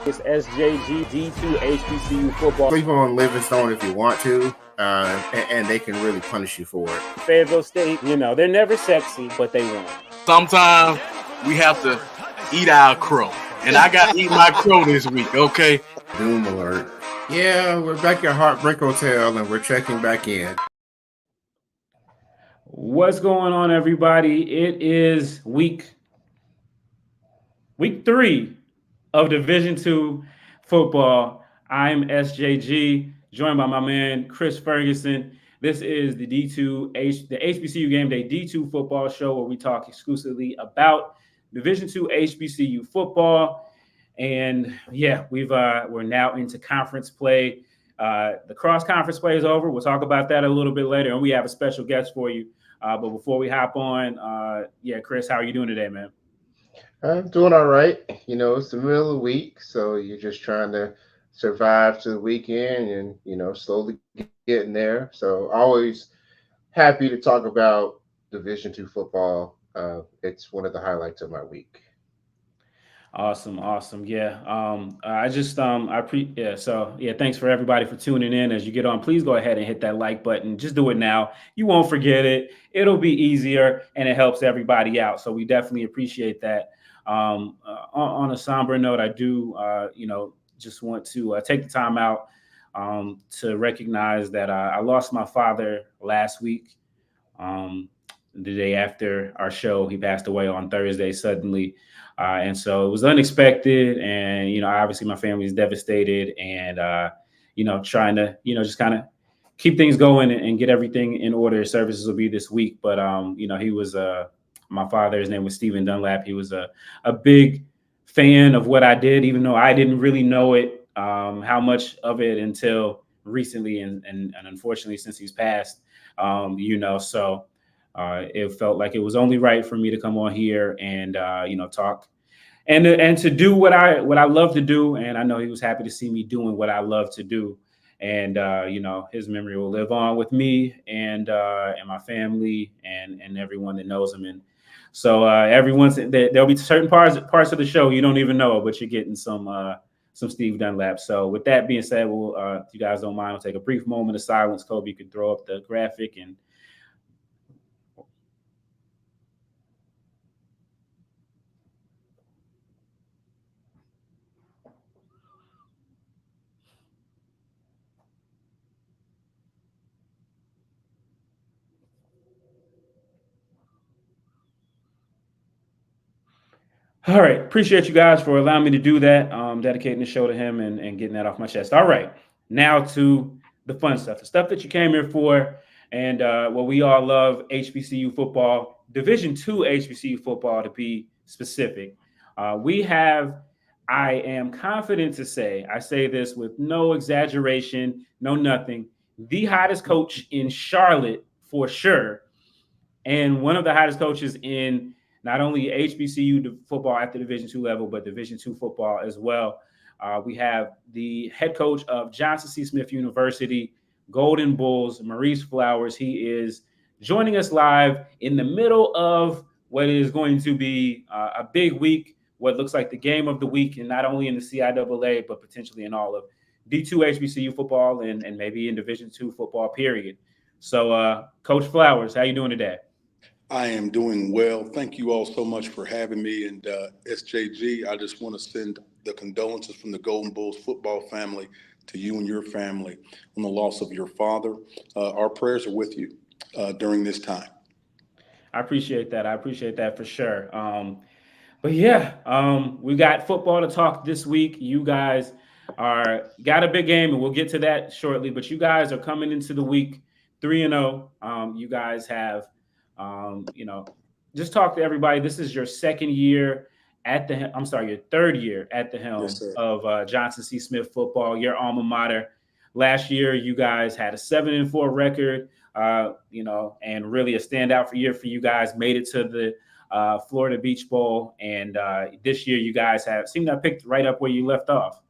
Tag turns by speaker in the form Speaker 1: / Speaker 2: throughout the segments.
Speaker 1: It's SJG D2 HBCU football.
Speaker 2: Sleep on Livingstone if you want to, and they can really punish you for it.
Speaker 1: Fayetteville State, they're never sexy, but they won.
Speaker 3: Sometimes we have to eat our crow. And I got to eat my crow this week, okay?
Speaker 2: Doom alert. Yeah, we're back at Heartbreak Hotel, and we're checking back in.
Speaker 4: What's going on, everybody? It is week 3 of Division II football. I'm SJG, joined by my man Chris Ferguson. This is the the HBCU Game Day D2 football show where we talk exclusively about Division II HBCU football. And yeah, we're now into conference play. The cross-conference play is over. We'll talk about that a little bit later, and we have a special guest for you. But before we hop on, Chris, how are you doing today, man?
Speaker 2: I'm doing all right. It's the middle of the week, so you're just trying to survive to the weekend and, slowly getting there. So always happy to talk about Division II football. It's one of the highlights of my week.
Speaker 4: Awesome. Yeah. Thanks for everybody for tuning in. As you get on, please go ahead and hit that like button. Just do it now. You won't forget it. It'll be easier and it helps everybody out. So we definitely appreciate that. On a somber note, I do, just want to take the time out to recognize that I lost my father last week. The day after our show, he passed away on Thursday suddenly. And so it was unexpected. And, obviously my family is devastated and, trying to, just kind of keep things going and get everything in order. Services will be this week. But, he was my father. His name was Stephen Dunlap. He was a big fan of what I did, even though I didn't really know it, how much of it until recently. And unfortunately, since he's passed, so it felt like it was only right for me to come on here and, talk and to do what I love to do. And I know he was happy to see me doing what I love to do. And, his memory will live on with me and my family and everyone that knows him. And so there'll be certain parts of the show you don't even know, but you're getting some Steve Dunlap. So with that being said, we'll, if you guys don't mind, we'll take a brief moment of silence. Kobe, you can throw up the graphic and all right. Appreciate you guys for allowing me to do that. Dedicating the show to him and getting that off my chest. All right. Now to the fun stuff, the stuff that you came here for. And what we all love, HBCU football, Division II HBCU football to be specific. I am confident to say, I say this with no exaggeration, no nothing, the hottest coach in Charlotte for sure. And one of the hottest coaches in not only HBCU football at the Division II level, but Division II football as well. We have the head coach of Johnson C. Smith University, Golden Bulls, Maurice Flowers. He is joining us live in the middle of what is going to be a big week, what looks like the game of the week, and not only in the CIAA, but potentially in all of D2 HBCU football and maybe in Division II football, period. So, Coach Flowers, how you doing today?
Speaker 5: I am doing well. Thank you all so much for having me. And SJG, I just want to send the condolences from the Golden Bulls football family to you and your family on the loss of your father. Our prayers are with you during this time.
Speaker 4: I appreciate that. I appreciate that for sure. But yeah, we got football to talk this week. You guys got a big game, and we'll get to that shortly. But you guys are coming into the week 3-0. You guys have just talk to everybody. This is your second year your third year at the helm of Johnson C. Smith football, your alma mater. Last year, you guys had a 7-4 record, and really a standout year for you guys. Made it to the Florida Beach Bowl, and this year you guys seem to have picked right up where you left off.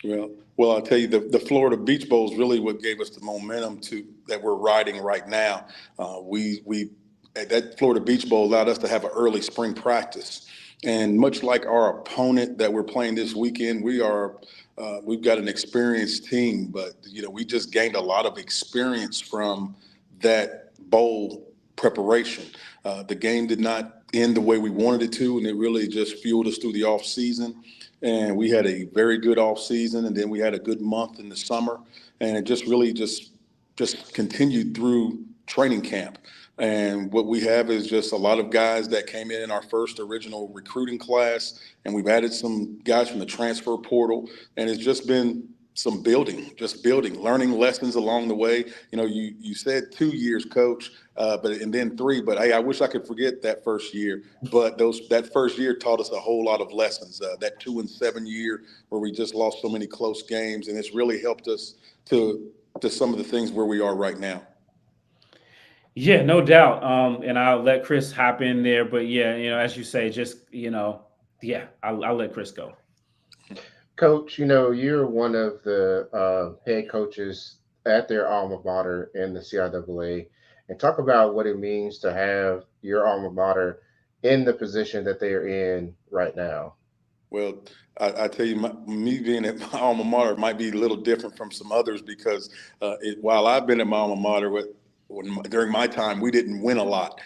Speaker 5: Well, I'll tell you, the Florida Beach Bowl is really what gave us the momentum that we're riding right now. That Florida Beach Bowl allowed us to have an early spring practice. And much like our opponent that we're playing this weekend, we've got an experienced team, but we just gained a lot of experience from that bowl preparation. The game did not end the way we wanted it to, and it really just fueled us through the off season. And we had a very good off season, and then we had a good month in the summer, and it just really just continued through training camp. And what we have is just a lot of guys that came in our first original recruiting class, and we've added some guys from the transfer portal, and it's just been some building, learning lessons along the way. You said 2 years, Coach, and then 3. But hey, I wish I could forget that first year. But that first year taught us a whole lot of lessons. That 2 and 7 year where we just lost so many close games, and it's really helped us to some of the things where we are right now.
Speaker 4: Yeah, no doubt. And I'll let Chris hop in there. But yeah, as you say, just I'll let Chris go.
Speaker 2: Coach, you're one of the head coaches at their alma mater in the CIAA, and talk about what it means to have your alma mater in the position that they're in right now.
Speaker 5: Well, I tell you, me being at my alma mater might be a little different from some others because while I've been at my alma mater, during my time, we didn't win a lot.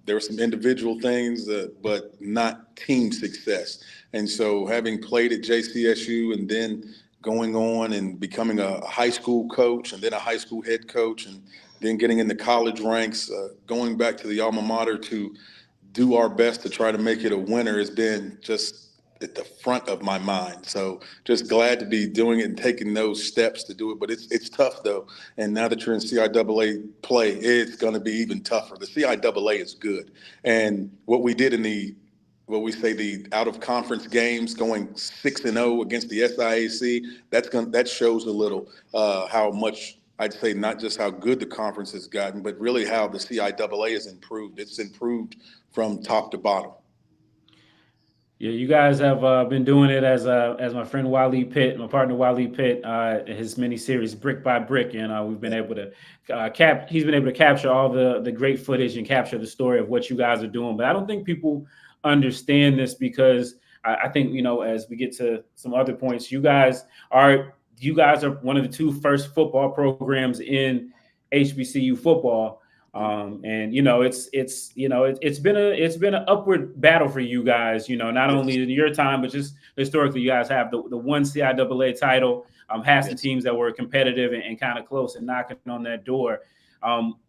Speaker 5: There were some individual things, but not team success. And so having played at JCSU and then going on and becoming a high school coach and then a high school head coach and then getting in the college ranks, going back to the alma mater to do our best to try to make it a winner has been just at the front of my mind. So just glad to be doing it and taking those steps to do it. But it's tough, though. And now that you're in CIAA play, it's going to be even tougher. The CIAA is good. And what we did in the out-of-conference games, going 6-0 against the SIAC, that shows a little how much, I'd say, not just how good the conference has gotten, but really how the CIAA has improved. It's improved from top to bottom.
Speaker 4: Yeah, you guys have been doing it as my friend Wally Pitt, my partner Wally Pitt, his mini series Brick by Brick, and we've been able to he's been able to capture all the great footage and capture the story of what you guys are doing. But I don't think people understand this because I think as we get to some other points, you guys are one of the 2 first football programs in HBCU football. And it's been an upward battle for you guys, not only in your time, but just historically, you guys have the 1 CIAA title, had some teams that were competitive and kind of close and knocking on that door.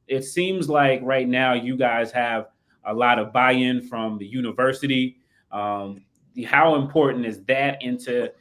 Speaker 4: It seems like right now you guys have a lot of buy-in from the university. How important is that into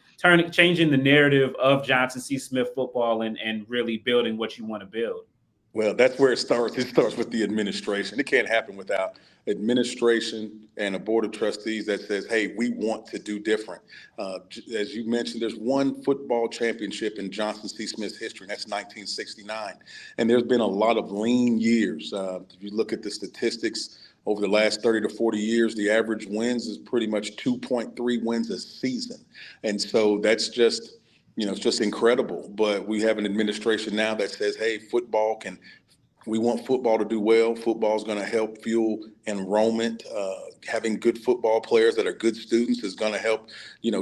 Speaker 4: changing the narrative of Johnson C. Smith football and really building what you want to build?
Speaker 5: Well, that's where it starts. It starts with the administration. It can't happen without administration and a board of trustees that says, hey, we want to do different. As you mentioned, there's 1 football championship in Johnson C. Smith's history, and that's 1969. And there's been a lot of lean years. If you look at the statistics over the last 30 to 40 years, the average wins is pretty much 2.3 wins a season. And so that's just it's just incredible. But we have an administration now that says, hey, we want football to do well. Football is going to help fuel enrollment. Having good football players that are good students is going to help,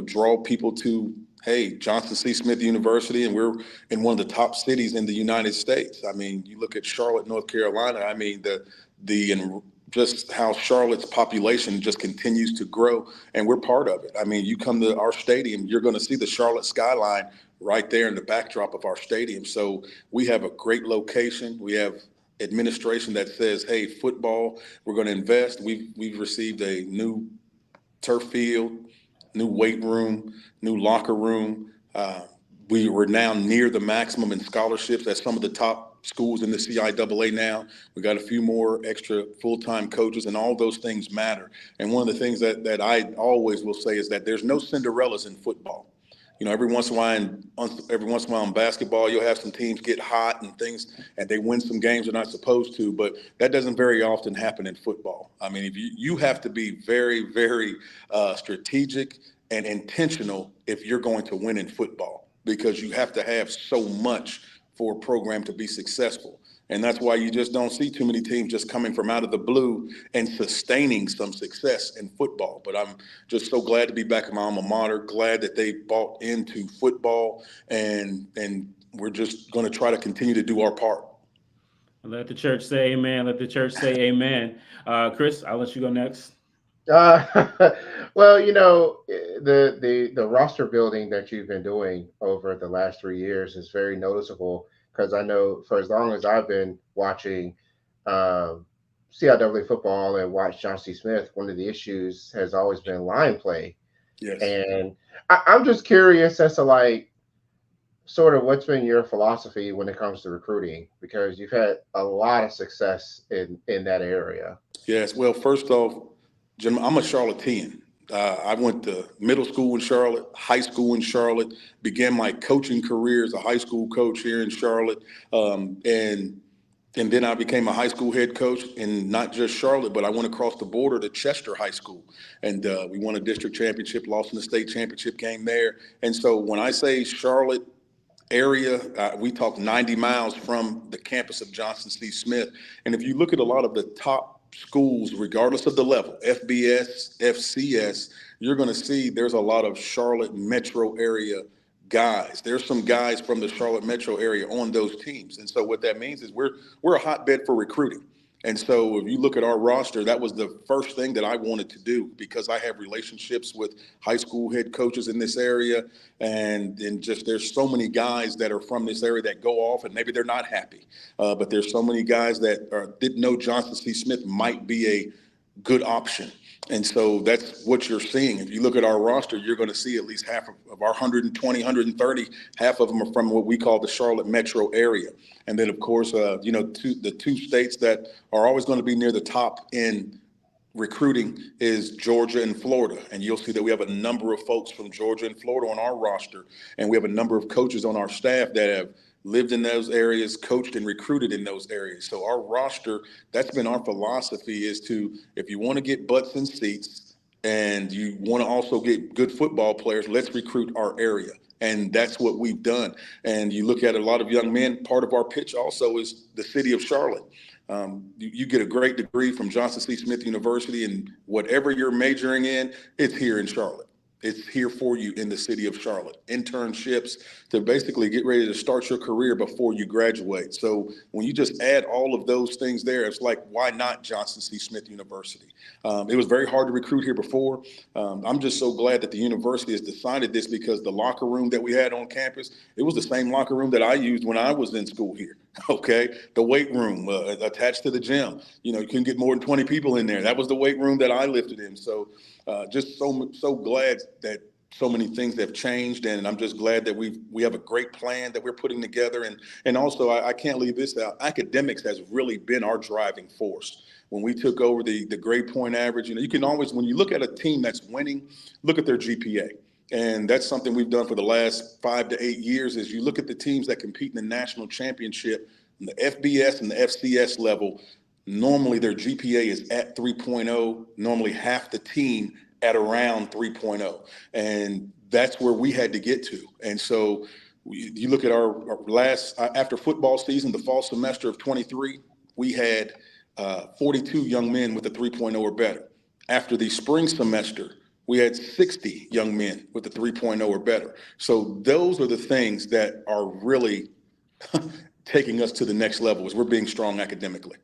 Speaker 5: draw people to, hey, Johnson C. Smith University, and we're in one of the top cities in the United States. I mean, you look at Charlotte, North Carolina. I mean, just how Charlotte's population just continues to grow, and we're part of it. I mean, you come to our stadium, you're going to see the Charlotte skyline right there in the backdrop of our stadium. So we have a great location. We have administration that says, hey, football, we're going to invest. We've received a new turf field, new weight room, new locker room. We were now near the maximum in scholarships at some of the top schools in the CIAA now. We got a few more extra full-time coaches, and all those things matter. And one of the things that I always will say is that there's no Cinderellas in football. Every once in a while in basketball, you'll have some teams get hot and things, and they win some games they're not supposed to, but that doesn't very often happen in football. I mean, if you have to be very, very strategic and intentional if you're going to win in football, because you have to have so much for a program to be successful. And that's why you just don't see too many teams just coming from out of the blue and sustaining some success in football. But I'm just so glad to be back in my alma mater, glad that they bought into football, and we're just going to try to continue to do our part.
Speaker 4: Let the church say amen. Let the church say amen. Chris, I'll let you go next.
Speaker 2: Well, the roster building that you've been doing over the last 3 years is very noticeable, because I know for as long as I've been watching CIAA football and watched John C. Smith, one of the issues has always been line play.
Speaker 5: Yes.
Speaker 2: And I'm just curious as to sort of what's been your philosophy when it comes to recruiting, because you've had a lot of success in that area.
Speaker 5: Yes. Well, first off, Jim, I'm a Charlottean. I went to middle school in Charlotte, high school in Charlotte, began my coaching career as a high school coach here in Charlotte. And then I became a high school head coach in not just Charlotte, but I went across the border to Chester High School. And we won a district championship, lost in the state championship game there. And so when I say Charlotte area, we talk 90 miles from the campus of Johnson C. Smith. And if you look at a lot of the top schools, regardless of the level, FBS, FCS, you're going to see there's a lot of Charlotte metro area guys. There's some guys from the Charlotte metro area on those teams. And so what that means is we're a hotbed for recruiting. And so if you look at our roster, that was the first thing that I wanted to do, because I have relationships with high school head coaches in this area. And just there's so many guys that are from this area that go off and maybe they're not happy. But there's so many guys that didn't know Johnson C. Smith might be a good option. And so that's what you're seeing. If you look at our roster, you're going to see at least half of our 120, 130, half of them are from what we call the Charlotte metro area. And then, of course, the two states that are always going to be near the top in recruiting is Georgia and Florida. And you'll see that we have a number of folks from Georgia and Florida on our roster. And we have a number of coaches on our staff that have lived in those areas, coached and recruited in those areas. So our roster, that's been our philosophy, is to, if you want to get butts in seats and you want to also get good football players, let's recruit our area. And that's what we've done. And you look at a lot of young men, part of our pitch also is the city of Charlotte. You get a great degree from Johnson C. Smith University, and whatever you're majoring in, it's here in Charlotte. It's here for you in the city of Charlotte. Internships to basically get ready to start your career before you graduate. So when you just add all of those things there, it's like, why not Johnson C. Smith University? It was very hard to recruit here before. I'm just so glad that the university has decided this, because the locker room that we had on campus, it was the same locker room that I used when I was in school here. Okay, the weight room attached to the gym. You couldn't get more than 20 people in there. That was the weight room that I lifted in. So just so glad that so many things have changed, and I'm just glad that we have a great plan that we're putting together. And also I can't leave this out. Academics has really been our driving force. When we took over the grade point average, you can always, when you look at a team that's winning, look at their GPA. And that's something we've done for the last 5 to 8 years, is you look at the teams that compete in the national championship, in the FBS and the FCS level, normally their GPA is at 3.0, normally half the team at around 3.0. And that's where we had to get to. And so you look at our last, after football season, the fall semester of 23, we had 42 young men with a 3.0 or better. After the spring semester, we had 60 young men with a 3.0 or better. So those are the things that are really taking us to the next level, is we're being strong academically.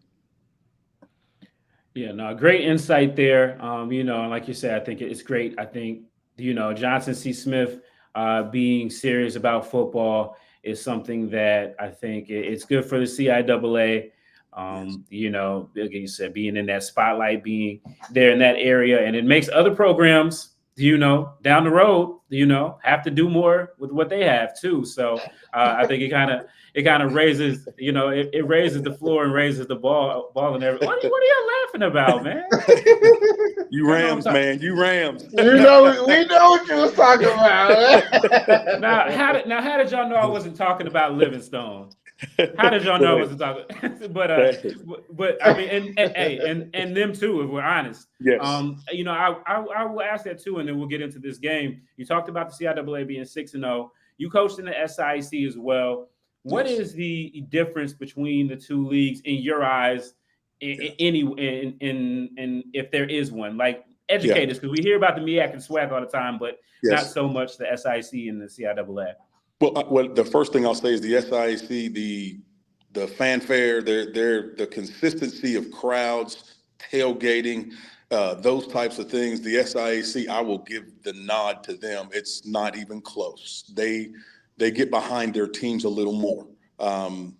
Speaker 4: Yeah, no, great insight there. And like you said, I think it's great. I think, Johnson C. Smith being serious about football is something that I think it's good for the CIAA. Like you said, being in that spotlight, being there in that area, and it makes other programs, down the road, have to do more with what they have too. So I think it kind of raises, it raises the floor and raises the ball and everything. What are you laughing about, man?
Speaker 5: You Rams, man. You Rams.
Speaker 2: We know what you was talking about.
Speaker 4: Now, how did y'all know I wasn't talking about Livingstone? How did y'all know I wasn't talking? but I mean, and them too, if we're honest.
Speaker 5: Yes.
Speaker 4: I will ask that too, and then we'll get into this game. You talked about the CIAA being 6-0. You coached in the SIAC as well. What
Speaker 5: Yes.
Speaker 4: is the difference between the two leagues in your eyes? In if there is one, like educate us, because we hear about the MEAC and SWAC all the time, but not
Speaker 5: Yes.
Speaker 4: so much the SIC and the CIAA.
Speaker 5: Well, the first thing I'll say is the SIAC, the fanfare, the consistency of crowds, tailgating, those types of things. The SIAC, I will give the nod to them. It's not even close. They get behind their teams a little more,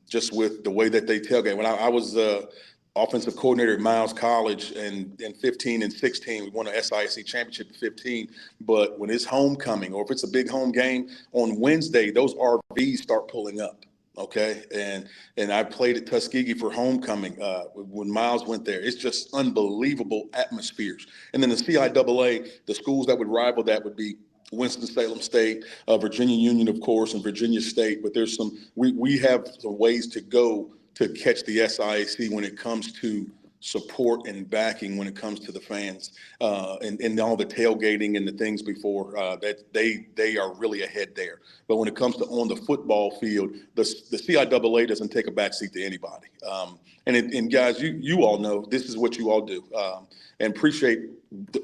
Speaker 5: just with the way that they tailgate. When I was offensive coordinator at Miles College, and in 15 and 16, we won an SIAC championship in 15. But when it's homecoming, or if it's a big home game on Wednesday, those RVs start pulling up. Okay, and I played at Tuskegee for homecoming when Miles went there. It's just unbelievable atmospheres. And then the CIAA, the schools that would rival that would be Winston-Salem State, Virginia Union, of course, and Virginia State. But there's we have some ways to go to catch the SIAC when it comes to support and backing, when it comes to the fans, and all the tailgating and the things before that they are really ahead there. But when it comes to on the football field, the CIAA doesn't take a backseat to anybody. And guys, you all know this is what you all do, and appreciate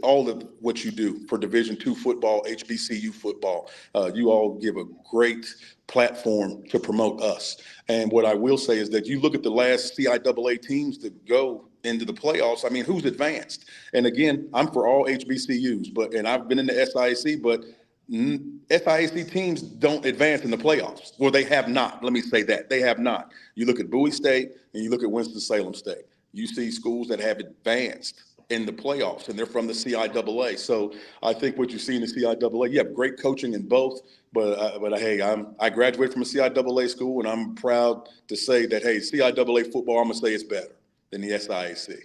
Speaker 5: all of what you do for Division II football, HBCU football. You all give a great platform to promote us. And what I will say is that you look at the last CIAA teams that go into the playoffs. I mean, who's advanced? And again, I'm for all HBCUs, and I've been in the SIAC, but SIAC teams don't advance in the playoffs. Well, they have not. Let me say that. They have not. You look at Bowie State and you look at Winston-Salem State. You see schools that have advanced in the playoffs, and they're from the CIAA. So I think what you see in the CIAA, you have great coaching in both. But hey, I graduated from a CIAA school, and I'm proud to say that, hey, CIAA football, I'm going to say it's better than the SIAC.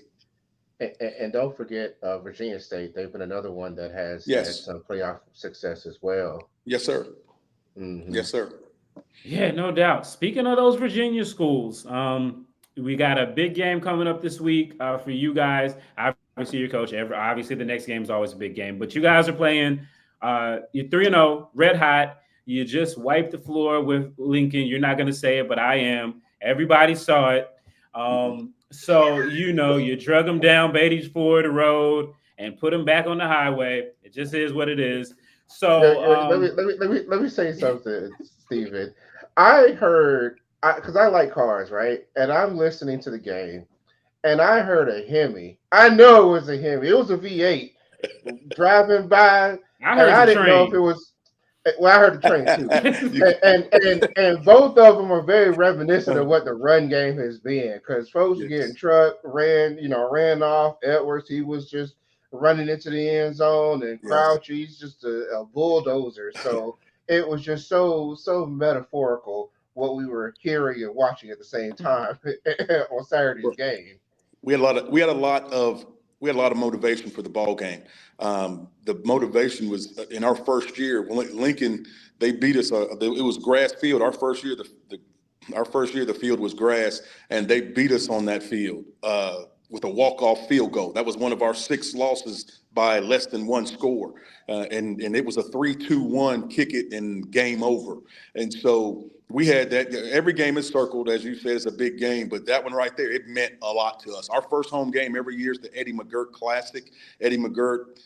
Speaker 2: And don't forget Virginia State. They've been another one that has had some playoff success as well.
Speaker 5: Yes, sir.
Speaker 2: Mm-hmm.
Speaker 5: Yes, sir.
Speaker 4: Yeah, no doubt. Speaking of those Virginia schools, we got a big game coming up this week for you guys. Obviously, your coach. Obviously, the next game is always a big game. But you guys are playing. You're 3-0, red hot. You just wiped the floor with Lincoln. You're not going to say it, but I am. Everybody saw it. So, you drug them down Beatty's Ford Road and put them back on the highway. It just is what it is. So
Speaker 2: let me say something, Steven. I heard, because I like cars, right? And I'm listening to the game, and I heard a Hemi. I know it was a Hemi. It was a V8 driving by. I didn't know if it was. Well, I heard the train too, and both of them are very reminiscent of what the run game has been. Because folks were getting trucked, ran off. Edwards, he was just running into the end zone, and Crouch, he's just a bulldozer. So it was just so metaphorical what we were hearing and watching at the same time on Saturday's game.
Speaker 5: We had a lot of motivation for the ball game. The motivation was in our first year. Lincoln, they beat us. It was grass field. Our first year, the field was grass, and they beat us on that field with a walk-off field goal. That was one of our 6 losses by less than 1 score, and it was a 3-2-1 kick it and game over. And so we had that. Every game is circled, as you said, it's a big game, but that one right there, it meant a lot to us. Our first home game every year is the Eddie McGirt Classic. Eddie McGirt,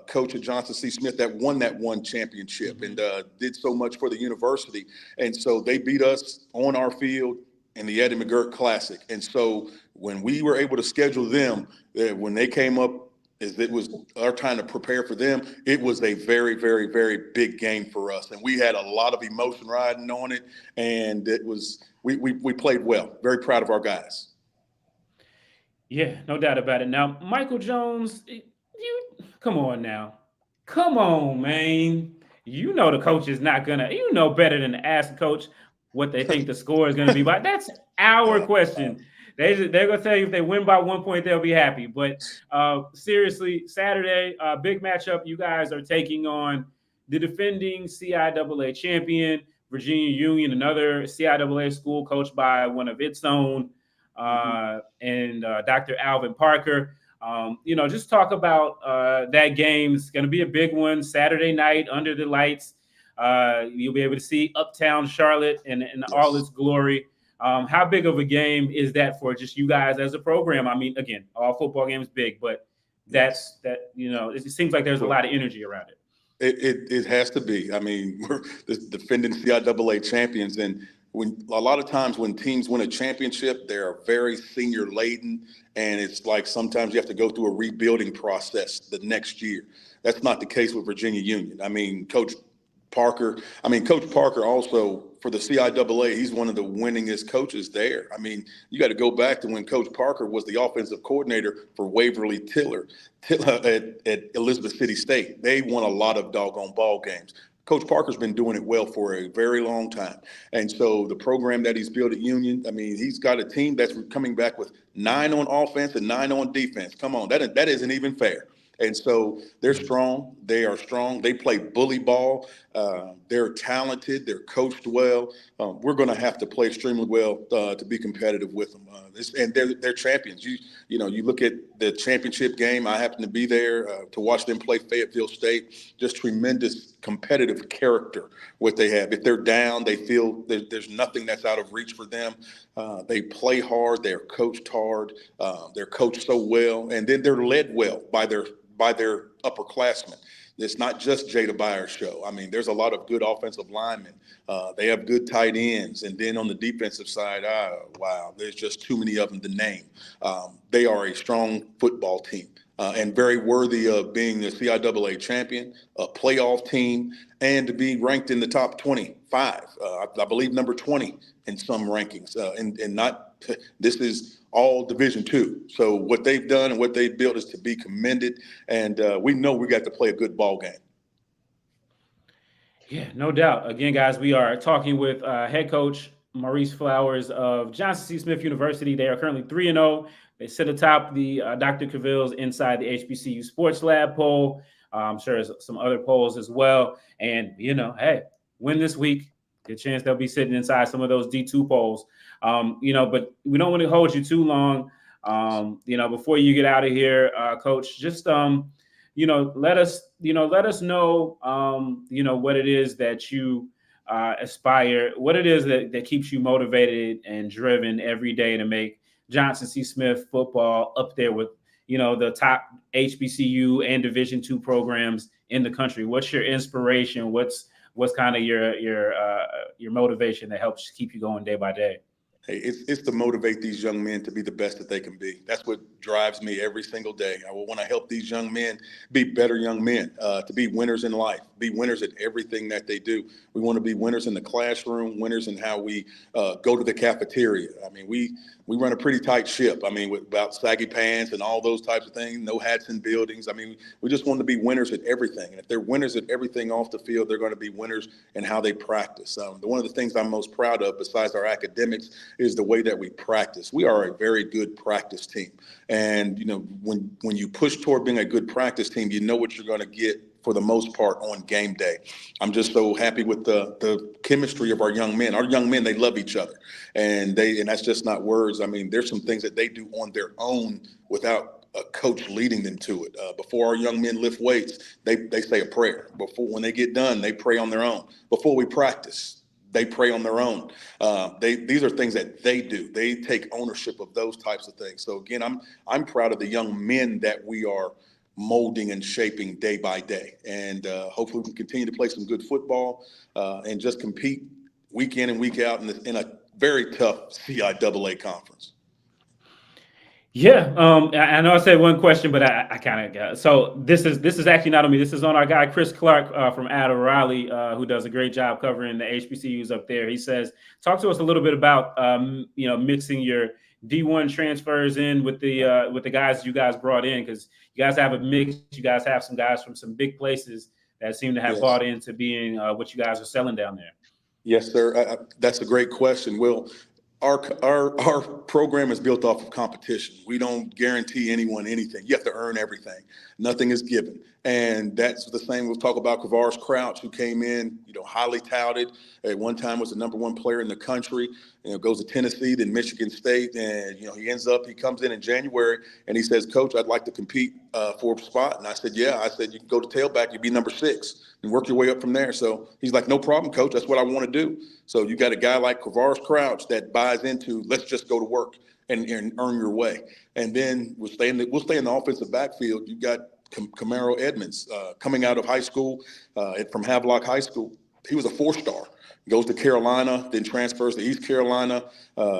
Speaker 5: coach at Johnson C. Smith, that won that one championship and did so much for the university. And so they beat us on our field in the Eddie McGirt Classic. And so when we were able to schedule them, when they came up, it was our time to prepare for them. It was a very, very, very big game for us, and we had a lot of emotion riding on it. And it was we played well. Very proud of our guys.
Speaker 4: Yeah, no doubt about it. Now, Michael Jones, come on now, come on, man. You know the coach is not gonna. You know better than to ask the coach what they think the score is gonna be. But that's our question. They're going to tell you if they win by 1 point, they'll be happy. But seriously, Saturday, big matchup. You guys are taking on the defending CIAA champion, Virginia Union, another CIAA school coached by one of its own, and Dr. Alvin Parker. Just talk about that game. It's going to be a big one Saturday night under the lights. You'll be able to see Uptown Charlotte in all its glory. How big of a game is that for just you guys as a program? I mean, again, all football games big, but it seems like there's a lot of energy around it.
Speaker 5: It has to be. I mean, we're the defending CIAA champions, and when a lot of times when teams win a championship, they're very senior laden, and it's like sometimes you have to go through a rebuilding process the next year. That's not the case with Virginia Union. I mean, Coach Parker also for the CIAA, he's one of the winningest coaches there. I mean, you got to go back to when Coach Parker was the offensive coordinator for Waverly Tiller at Elizabeth City State. They won a lot of doggone ball games. Coach Parker's been doing it well for a very long time. And so the program that he's built at Union, I mean, he's got a team that's coming back with 9 on offense and 9 on defense. Come on, that isn't even fair. And so they're strong. They are strong. They play bully ball. They're talented. They're coached well. We're going to have to play extremely well to be competitive with them. And they're champions. You look at the championship game. I happened to be there to watch them play Fayetteville State. Just tremendous competitive character what they have. If they're down, they feel there's nothing that's out of reach for them. They play hard. They're coached hard. They're coached so well, and then they're led well by their upperclassmen. It's not just Jada Byers' show. I mean, there's a lot of good offensive linemen. They have good tight ends. And then on the defensive side, wow, there's just too many of them to name. They are a strong football team and very worthy of being the CIAA champion, a playoff team, and to be ranked in the top 25. I believe number 20 in some rankings. And not this is all Division II. So what they've done and what they've built is to be commended. And we know we got to play a good ball game.
Speaker 4: Yeah, no doubt. Again, guys, we are talking with head coach Maurice Flowers of Johnson C. Smith University. They are currently 3-0. They sit atop the Dr. Cavill's Inside the HBCU Sports Lab poll. I'm sure there's some other polls as well. And, hey, win this week. Good chance they'll be sitting inside some of those D2 polls. But we don't want to hold you too long. Before you get out of here, Coach, just let us know what it is that you aspire, what it is that keeps you motivated and driven every day to make Johnson C. Smith football up there with the top HBCU and Division II programs in the country. What's your inspiration? What's kind of your motivation that helps keep you going day by day?
Speaker 5: Hey, it's to motivate these young men to be the best that they can be. That's what drives me every single day. I want to help these young men be better young men, to be winners in life, be winners at everything that they do. We want to be winners in the classroom, winners in how we go to the cafeteria. I mean, we run a pretty tight ship. I mean, about saggy pants and all those types of things, no hats in buildings. I mean, we just want to be winners at everything. And if they're winners at everything off the field, they're going to be winners in how they practice. One of the things I'm most proud of, besides our academics, is the way that we practice. We are a very good practice team. And, when you push toward being a good practice team, you know what you're going to get for the most part on game day. I'm just so happy with the chemistry of our young men. Our young men, they love each other. And that's just not words. I mean, there's some things that they do on their own without a coach leading them to it. Before our young men lift weights, they say a prayer. When they get done, they pray on their own. Before we practice, they pray on their own. These are things that they do. They take ownership of those types of things. So again, I'm proud of the young men that we are molding and shaping day by day. And hopefully we can continue to play some good football and just compete week in and week out in a very tough CIAA conference.
Speaker 4: Yeah, I know I said one question, but I kind of got so this is actually not on me. This is on our guy Chris Clark from Ada Raleigh, who does a great job covering the HBCUs up there. He says, talk to us a little bit about mixing your D1 transfers in with the guys you guys brought in, because you guys have a mix. You guys have some guys from some big places that seem to have bought into being what you guys are selling down there.
Speaker 5: Yes, sir. That's a great question. Well, our program is built off of competition. We don't guarantee anyone anything. You have to earn everything. Nothing is given. And that's the same. We'll talk about Kavars Crouch, who came in, highly touted. At one time was the #1 player in the country. Goes to Tennessee, then Michigan State, and he comes in January, and he says, "Coach, I'd like to compete for a spot." And I said, "Yeah." I said, "You can go to tailback, you'd be #6, and work your way up from there." So he's like, "No problem, Coach. That's what I want to do." So you got a guy like Kavars Crouch that buys into, let's just go to work and earn your way. And then we'll stay in the offensive backfield. You got Camaro Edmonds coming out of high school from Havelock High School. He was a 4-star, goes to Carolina, then transfers to East Carolina.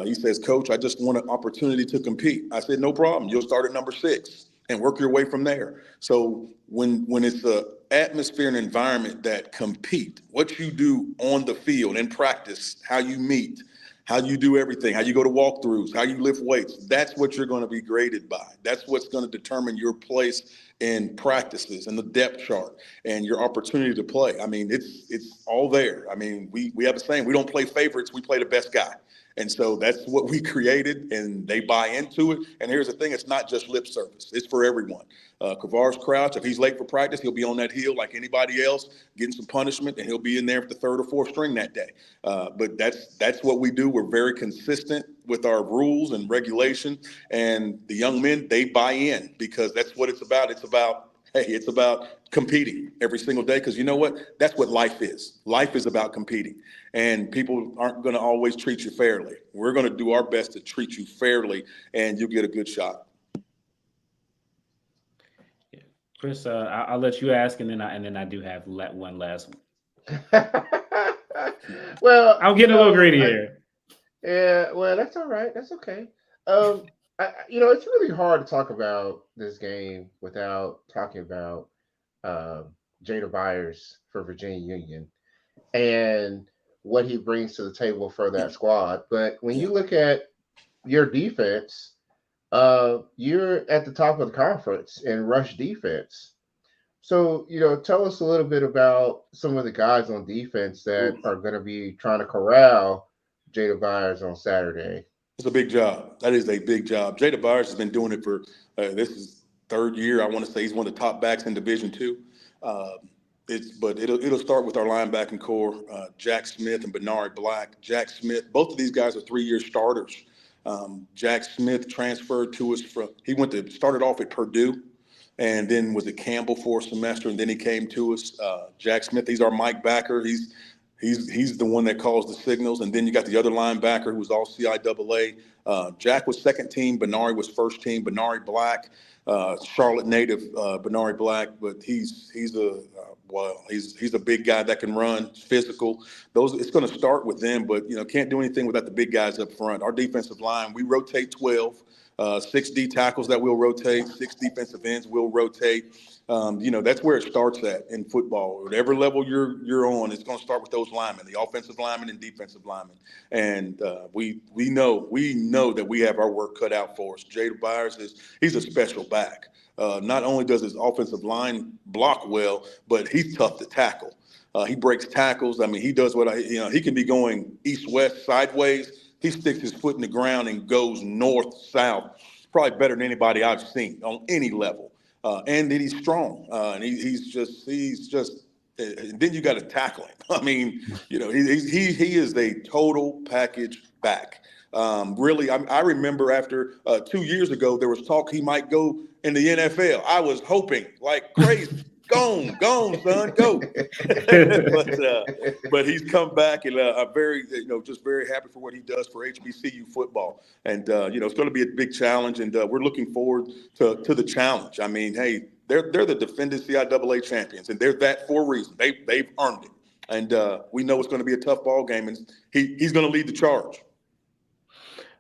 Speaker 5: He says, "Coach, I just want an opportunity to compete." I said, "No problem. You'll start at #6 and work your way from there." So when it's an atmosphere and environment that compete, what you do on the field in practice, how you meet, how you do everything, how you go to walkthroughs, how you lift weights, that's what you're going to be graded by. That's what's going to determine your place in practices and the depth chart and your opportunity to play. I mean, it's all there. I mean, we have a saying, we don't play favorites, we play the best guy. And so that's what we created, and they buy into it. And here's the thing, it's not just lip service. It's for everyone. Kavars Crouch, if he's late for practice, he'll be on that hill like anybody else, getting some punishment, and he'll be in there for the 3rd or 4th string that day. But that's what we do. We're very consistent with our rules and regulation. And the young men, they buy in because that's what it's about. It's about competing every single day, because you know what? That's what life is. Life is about competing. And people aren't going to always treat you fairly. We're going to do our best to treat you fairly, and you'll get a good shot.
Speaker 4: Chris, I'll let you ask, and then I do have one last one.
Speaker 2: Well,
Speaker 4: I'm getting a little greedy here.
Speaker 2: Yeah, well, that's all right. That's okay. It's really hard to talk about this game without talking about Jada Byers for Virginia Union and what he brings to the table for that squad. But when you look at your defense, you're at the top of the conference in rush defense. So, tell us a little bit about some of the guys on defense that are going to be trying to corral Jada Byers on Saturday.
Speaker 5: It's a big job. That is a big job. Jada Byers has been doing it for this is 3rd year. I want to say he's one of the top backs in Division II. But it'll start with our linebacking core, Jack Smith and Benari Black. Jack Smith, both of these guys are 3-year starters. Jack Smith transferred to us started off at Purdue, and then was at Campbell for a semester, and then he came to us. Jack Smith, he's our Mike backer. He's the one that calls the signals. And then you got the other linebacker who was all CIAA. Jack was 2nd team. Benari was 1st team. Benari Black, Charlotte native, Benari Black, but he's a big guy that can run, physical. It's going to start with them, but can't do anything without the big guys up front. Our defensive line, we rotate 12. 6 D tackles that we'll rotate, 6 defensive ends we'll rotate. That's where it starts at in football. Whatever level you're on, it's going to start with those linemen, the offensive linemen and defensive linemen. And we know that we have our work cut out for us. Jada Byers he's a special back. Not only does his offensive line block well, but he's tough to tackle. He breaks tackles. I mean, he does he can be going east-west, sideways. He sticks his foot in the ground and goes north-south. Probably better than anybody I've seen on any level. And then he's strong. And he's just. And then you got to tackle him. I mean, he is a total package back. Really, I remember after 2 years ago, there was talk he might go in the NFL. I was hoping like crazy. Gone, son, go. but he's come back, and I'm very, just very happy for what he does for HBCU football. And it's going to be a big challenge, and we're looking forward to the challenge. I mean, hey, they're the defending CIAA champions, and they're that for a reason. They've earned it, and we know it's going to be a tough ball game, and he's going to lead the charge.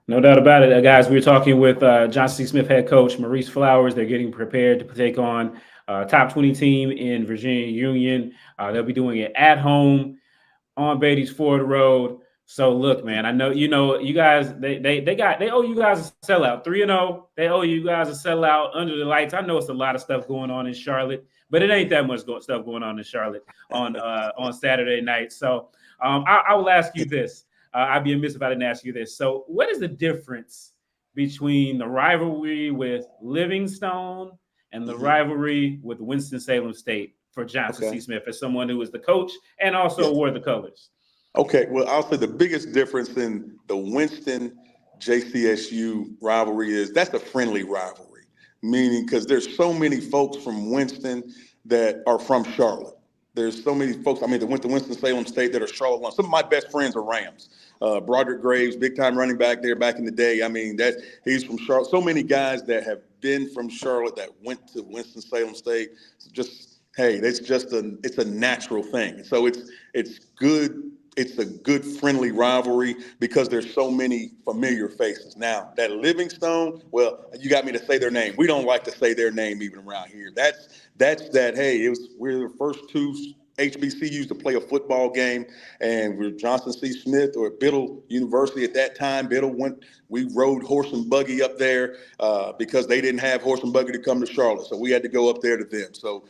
Speaker 4: No doubt about it, guys. We were talking with Johnson C. Smith head coach Maurice Flowers. They're getting prepared to take on top 20 team in Virginia Union. They'll be doing it at home on Beatty's Ford Road. So look, man, I know you guys. They owe you guys a sellout. 3-0. They owe you guys a sellout under the lights. I know it's a lot of stuff going on in Charlotte, but it ain't that much stuff going on in Charlotte on Saturday night. So I will ask you this. I'd be amiss if I didn't ask you this. So what is the difference between the rivalry with Livingstone and the rivalry with Winston-Salem State for Johnson C. Smith as someone who was the coach and also wore the colors?
Speaker 5: Okay, well, I'll say the biggest difference in the Winston JCSU rivalry is that's a friendly rivalry, meaning because there's so many folks from Winston that are from Charlotte. There's so many folks, that went to Winston-Salem State that are Charlotte. Some of my best friends are Rams. Broderick Graves, big time running back there back in the day. He's from Charlotte. So many guys that have been from Charlotte that went to Winston-Salem State. It's a natural thing. So it's good. It's a good friendly rivalry because there's so many familiar faces. Now that Livingstone, well, you got me to say their name. We don't like to say their name even around here. We're the first two HBCUs to play a football game, and we're Johnson C. Smith or Biddle University at that time. We rode horse and buggy up there because they didn't have horse and buggy to come to Charlotte, so we had to go up there to them. So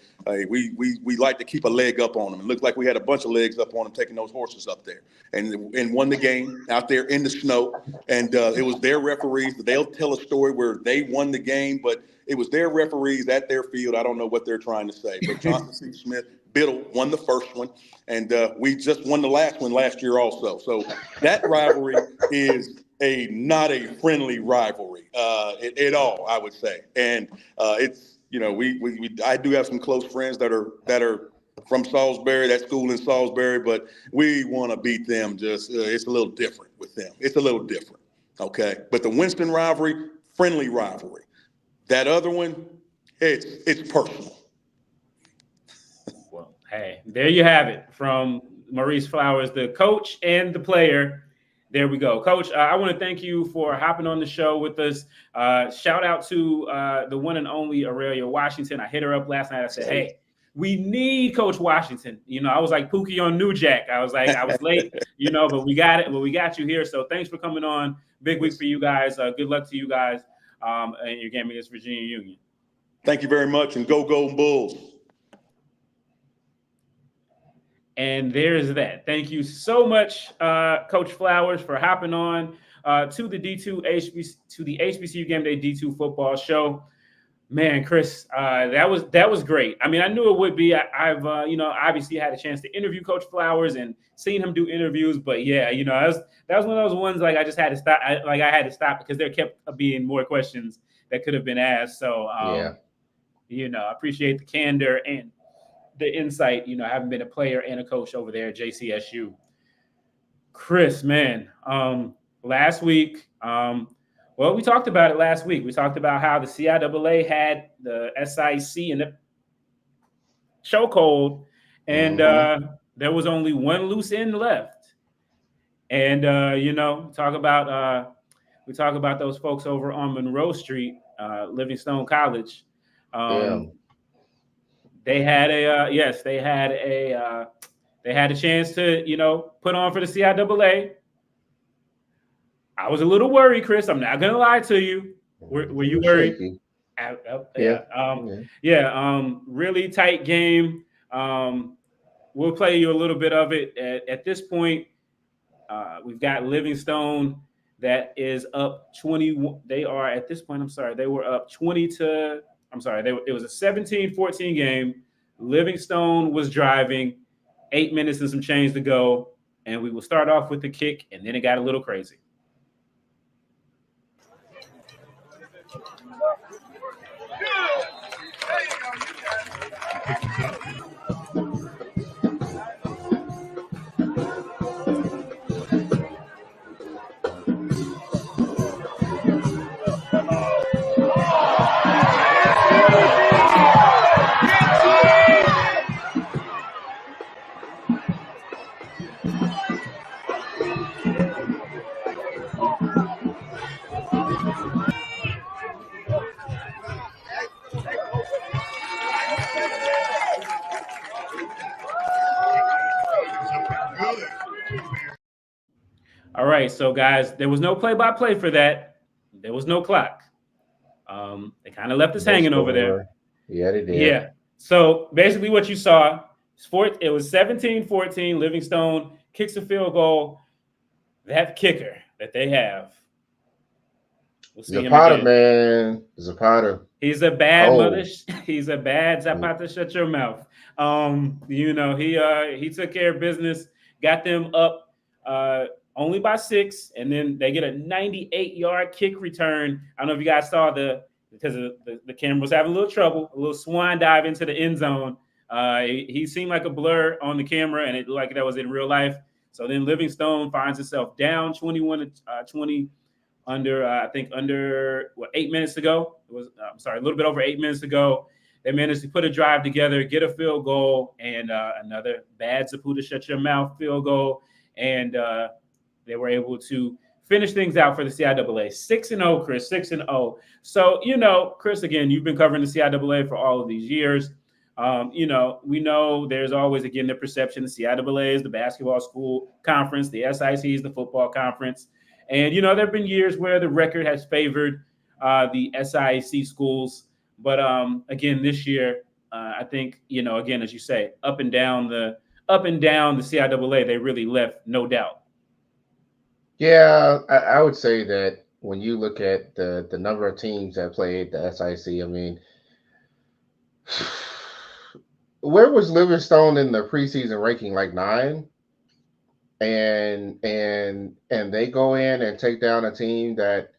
Speaker 5: we like to keep a leg up on them. It looked like we had a bunch of legs up on them taking those horses up there, and won the game out there in the snow. And it was their referees. They'll tell a story where they won the game, but it was their referees at their field. I don't know what they're trying to say, but Johnson C. Smith, Biddle won the first one, and we just won the last one last year also. So that rivalry is not a friendly rivalry at all, I would say. And it's, I do have some close friends that are from Salisbury, that school in Salisbury, but we want to beat them. It's a little different with them. It's a little different, okay? But the Winston rivalry, friendly rivalry. That other one, it's personal.
Speaker 4: Well, hey, there you have it from Maurice Flowers, the coach and the player. There we go. Coach, I want to thank you for hopping on the show with us. Shout out to the one and only Aurelia Washington. I hit her up last night. I said, hey, we need Coach Washington. I was like Pookie on New Jack. I was late, but we got it. Well, we got you here. So thanks for coming on. Big week for you guys. Good luck to you guys in your game against Virginia Union.
Speaker 5: Thank you very much, and go Golden Bulls.
Speaker 4: And there's that. Thank you so much, Coach Flowers, for hopping on to the HBCU Game Day D2 football show. Man, Chris, that was great. I knew it would be. I've obviously had a chance to interview Coach Flowers and seen him do interviews, but yeah, that was one of those ones like I just had to stop. I had to stop because there kept being more questions that could have been asked. So I appreciate the candor and the insight, having been a player and a coach over there at JCSU. Chris, man, last week, we talked about it last week. We talked about how the CIAA had the SIAC in the chokehold, and there was only one loose end left. And we talk about those folks over on Monroe Street, Livingstone College. They had a chance to put on for the CIAA. I was a little worried, Chris. I'm not gonna lie to you. Were you worried? Really tight game. We'll play you a little bit of it. At this point, we've got Livingstone that is up 21. They are at this point. They were up 20 to. It was a 17-14 game. Livingstone was driving, 8 minutes and some change to go, and we will start off with the kick, and then it got a little crazy. All right, so guys, there was no play-by-play for that. There was no clock. They kind of left us hanging over there.
Speaker 2: Yeah, they did.
Speaker 4: Yeah. So basically what you saw, it was 17-14. Livingstone kicks a field goal. That kicker that they have. We'll see
Speaker 2: Zapata, man. Zapata.
Speaker 4: He's a bad mother.
Speaker 2: Oh,
Speaker 4: He's a bad Zapata. Shut your mouth. He took care of business, got them up only by 6, and then they get a 98-yard kick return. I don't know if you guys saw because the camera was having a little trouble, a little swan dive into the end zone. He seemed like a blur on the camera, and it looked like that was in real life. So then Livingstone finds himself down 21-20 under 8 minutes to go. It was a little bit over 8 minutes to go. They managed to put a drive together, get a field goal, and another bad Zaputa shut your mouth field goal, and they were able to finish things out for the CIAA. 6-0, Chris, 6-0. So, Chris, again, you've been covering the CIAA for all of these years. We know there's always, again, the perception the CIAA is the basketball school conference, the SIC is the football conference. And, there have been years where the record has favored the SIAC schools. But, again, this year, I think, again, as you say, up and down the CIAA, they really left, no doubt.
Speaker 2: yeah, I would say that when you look at the number of teams that played the SIC, I mean, where was Livingstone in the preseason ranking? Like 9? And they go in and take down a team that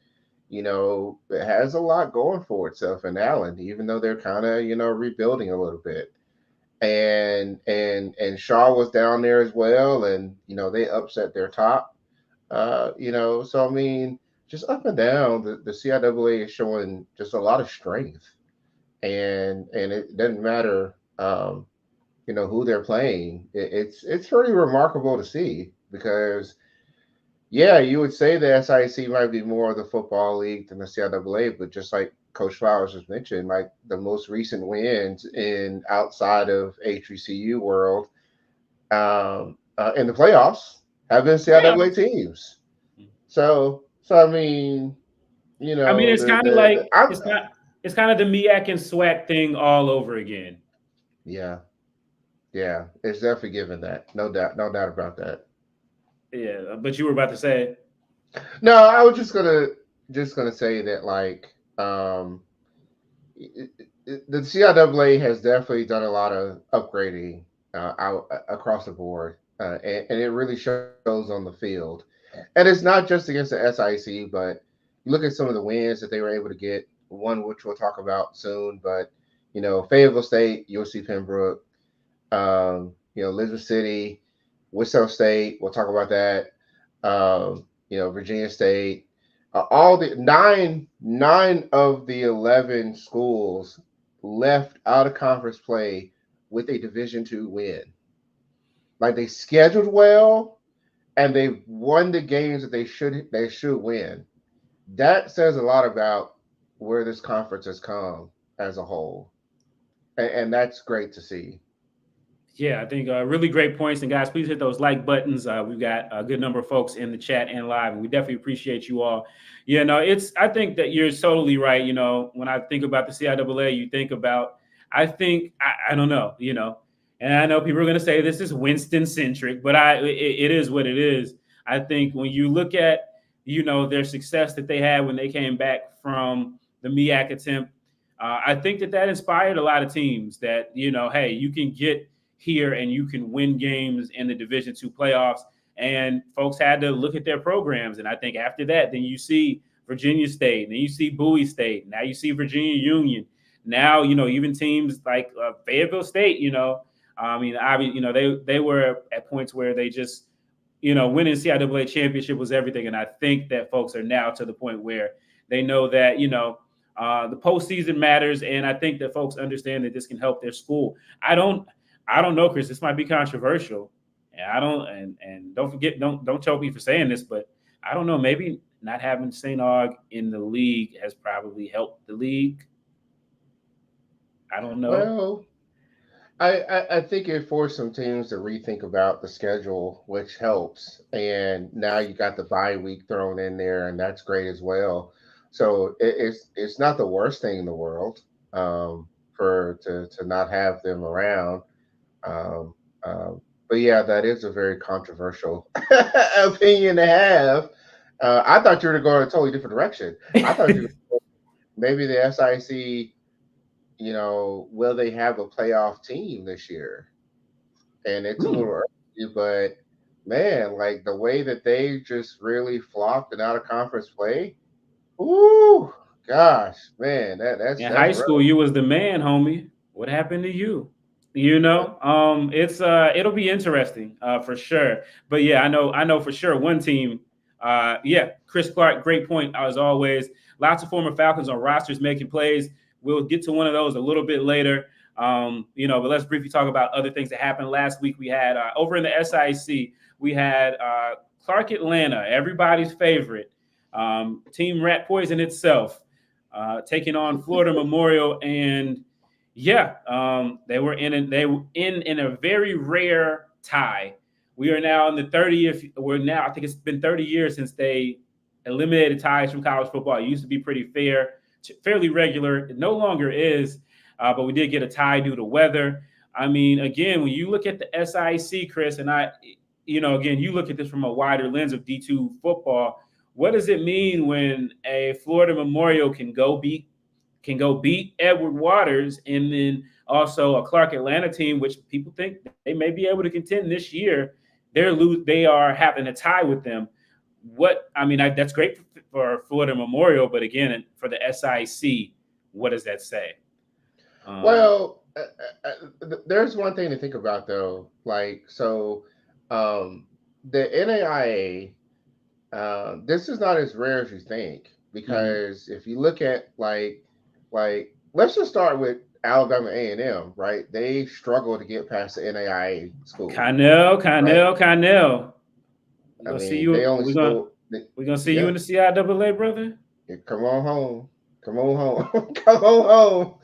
Speaker 2: has a lot going for itself in Allen, even though they're kind of rebuilding a little bit. And Shaw was down there as well, and they upset their top. So I mean, just up and down, the CIAA is showing just a lot of strength, and it doesn't matter who they're playing. It's pretty remarkable to see, because yeah, you would say the SIC might be more of the football league than the CIAA, but just like Coach Flowers just mentioned, like the most recent wins in outside of HBCU world in the playoffs have been CIAA teams. So I mean,
Speaker 4: it's kind of like it's kind of the MEAC and SWAC thing all over again.
Speaker 2: Yeah, it's definitely given that, no doubt about that.
Speaker 4: Yeah, but you were about to say.
Speaker 2: No, I was just gonna say that, like, the CIAA has definitely done a lot of upgrading out across the board, and it really shows on the field. And it's not just against the SIC, but you look at some of the wins that they were able to get. One which we'll talk about soon, but Fayetteville State, UC Pembroke, Elizabeth City, Wichita State. We'll talk about that. Virginia State. All the nine of the 11 schools left out of conference play with a Division II win. Like, they scheduled well, and they won the games that they should win. That says a lot about where this conference has come as a whole, and that's great to see.
Speaker 4: Yeah, I think really great points. And guys, please hit those like buttons. We've got a good number of folks in the chat and live, and we definitely appreciate you all. I think that you're totally right. When I think about the CIAA, you think about, I don't know, and I know people are going to say this is Winston centric, but it is what it is. I think when you look at, their success that they had when they came back from the MEAC attempt, I think that inspired a lot of teams that, hey, you can get here and you can win games in the Division II playoffs. And folks had to look at their programs. And I think after that, then you see Virginia State, and then you see Bowie State. Now you see Virginia Union. Now, even teams like Fayetteville State, they were at points where they just, winning CIAA championship was everything. And I think that folks are now to the point where they know that, the postseason matters. And I think that folks understand that this can help their school. I don't know, Chris, this might be controversial. And don't forget, don't tell me for saying this, but I don't know, maybe not having St. Aug in the league has probably helped the league. I don't know.
Speaker 2: Well, I think it forced some teams to rethink about the schedule, which helps. And now you got the bye week thrown in there, and that's great as well. So it's not the worst thing in the world to not have them around. But yeah, that is a very controversial opinion to have. I thought you were going to go in a totally different direction. I thought you were maybe the SIC, will they have a playoff team this year? And it's a little early, but man, like the way that they just really flopped in out of conference play. Ooh, gosh, man, that's
Speaker 4: In high
Speaker 2: rough.
Speaker 4: school, you was the man, homie. What happened to you? It's it'll be interesting for sure. But yeah, I know for sure one team. Chris Clark, great point as always. Lots of former Falcons on rosters making plays. We'll get to one of those a little bit later. But let's briefly talk about other things that happened last week. We had over in the SIC, we had Clark Atlanta, everybody's favorite team, Rat Poison itself, taking on Florida Memorial, and they were in a very rare tie. We are now in the 30th. I think it's been 30 years since they eliminated ties from college football. It used to be pretty fairly regular. It no longer is, but we did get a tie due to weather. I mean, again, when you look at the SIC, Chris, and again, you look at this from a wider lens of D2 football. What does it mean when a Florida Memorial can go beat Edward Waters, and then also a Clark Atlanta team, which people think they may be able to contend this year? They are having a tie with them. That's great for Florida Memorial, but again, for the SIC, what does that say?
Speaker 2: There's one thing to think about though. The NAIA, this is not as rare as you think, because if you look at like let's just start with Alabama A&M, right? They struggle to get past the NAIA school.
Speaker 4: Connell. We're gonna see you in the CIAA, brother.
Speaker 2: Yeah, come on home. Come on home.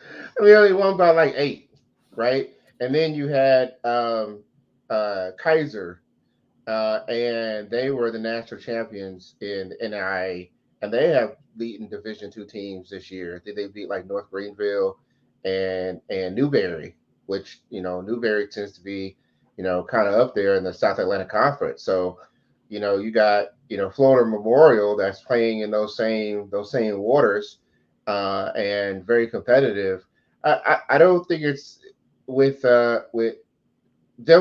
Speaker 2: We only won by like 8, right? And then you had Kaiser, and they were the national champions in NAIA, and they have beaten Division II teams this year. They beat like North Greenville and Newberry, which Newberry tends to be kind of up there in the South Atlantic Conference. So you got Florida Memorial that's playing in those same waters, and very competitive. I don't think it's with them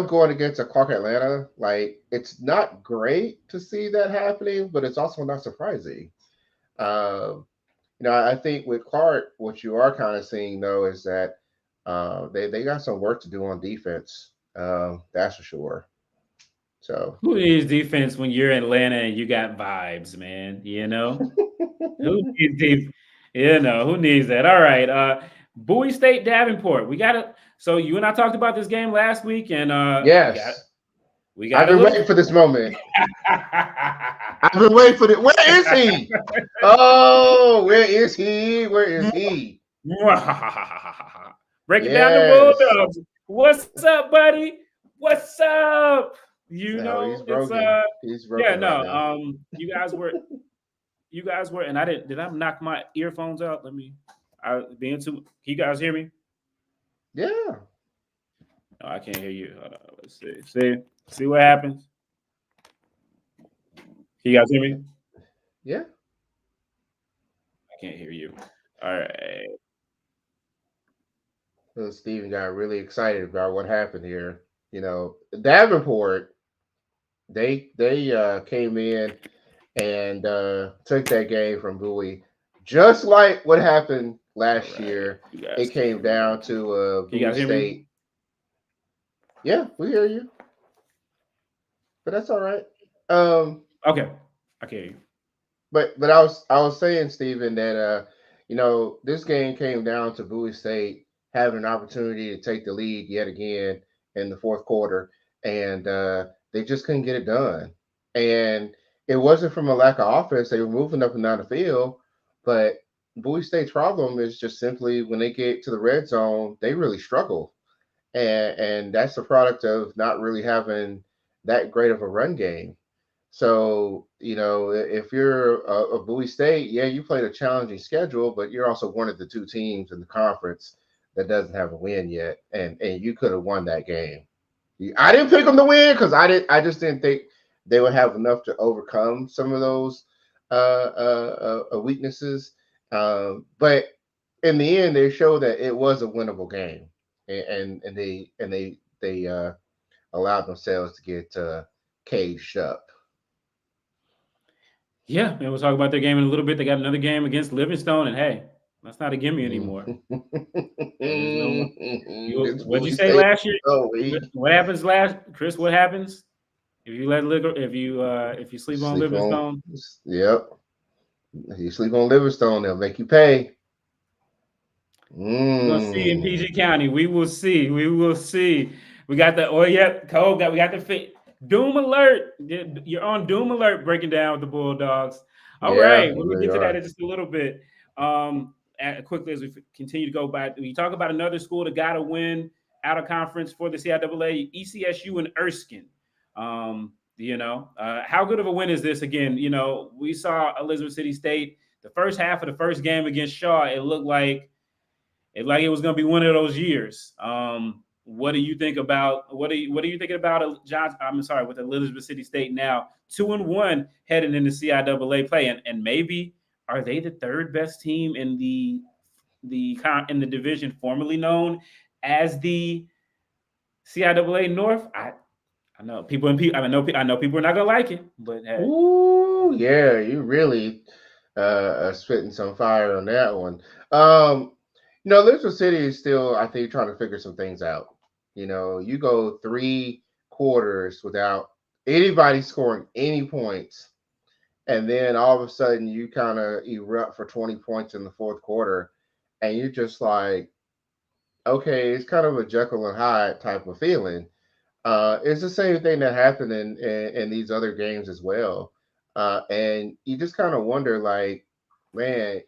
Speaker 2: going against a Clark Atlanta. Like, it's not great to see that happening, but it's also not surprising. I think with Clark, what you are kind of seeing though is that they got some work to do on defense. That's for sure. So
Speaker 4: who needs defense when you're in Atlanta and you got vibes, man? Who needs who needs that? All right. Bowie State Davenport. So you and I talked about this game last week, and
Speaker 2: yes.
Speaker 4: I've
Speaker 2: been waiting for this moment. I've been waiting for this. Where is he? Oh, where is he?
Speaker 4: Breaking down the Bulldogs. What's up, buddy? What's up?
Speaker 2: He's broken. He's broken.
Speaker 4: Yeah, no. Right you guys were, and did I knock my earphones out? Can you guys hear me?
Speaker 2: Yeah.
Speaker 4: No, I can't hear you. Hold on, let's see what happens. Can you guys hear me?
Speaker 2: Yeah.
Speaker 4: I can't hear you. All right.
Speaker 2: Well, Steven got really excited about what happened here. Davenport, they came in and took that game from Bowie, just like what happened last year. It came down to Bowie State. Yeah, we hear you, but that's all right.
Speaker 4: Okay, I can hear you.
Speaker 2: But I was saying, Steven, that this game came down to Bowie State having an opportunity to take the lead yet again in the fourth quarter, and they just couldn't get it done. And it wasn't from a lack of offense; they were moving up and down the field. But Bowie State's problem is just simply when they get to the red zone, they really struggle, and that's a product of not really having that great of a run game. So, if you're a Bowie State, yeah, you played a challenging schedule, but you're also one of the 2 teams in the conference that doesn't have a win yet, and you could have won that game. I didn't pick them to win because I just didn't think they would have enough to overcome some of those weaknesses, But in the end, they showed that it was a winnable game, and they allowed themselves to get caged up.
Speaker 4: Yeah, and we'll talk about their game in a little bit. They got another game against Livingstone, and hey, that's not a gimme anymore. What'd you say last year? What happens Chris? What happens if you if you sleep on Livingstone?
Speaker 2: Yep. If you sleep on Livingstone, they'll make you pay.
Speaker 4: We're gonna see in PG County. We will see. We will see. We got the Cole we got the Doom alert. You're on Doom alert breaking down with the Bulldogs. All right, we'll get to that in just a little bit. Quickly as we continue to go by, we talk about another school that got a win out of conference for the CIAA, ECSU and Erskine. How good of a win is this? Again, we saw Elizabeth City State the first half of the first game against Shaw. It looked like it was going to be one of those years. What do you think about what are you thinking about with Elizabeth City State now 2-1 heading into CIAA play, and maybe are they the third best team in the division formerly known as the CIAA North? I know people are not gonna like it, but hey.
Speaker 2: Ooh, yeah, you really spitting some fire on that one. Elizabeth City is still, I think, trying to figure some things out. You go 3 quarters without anybody scoring any points, and then all of a sudden you kind of erupt for 20 points in the fourth quarter, and you're just like, okay, it's kind of a Jekyll and Hyde type of feeling. It's the same thing that happened in these other games as well. And you just kind of wonder, like, man,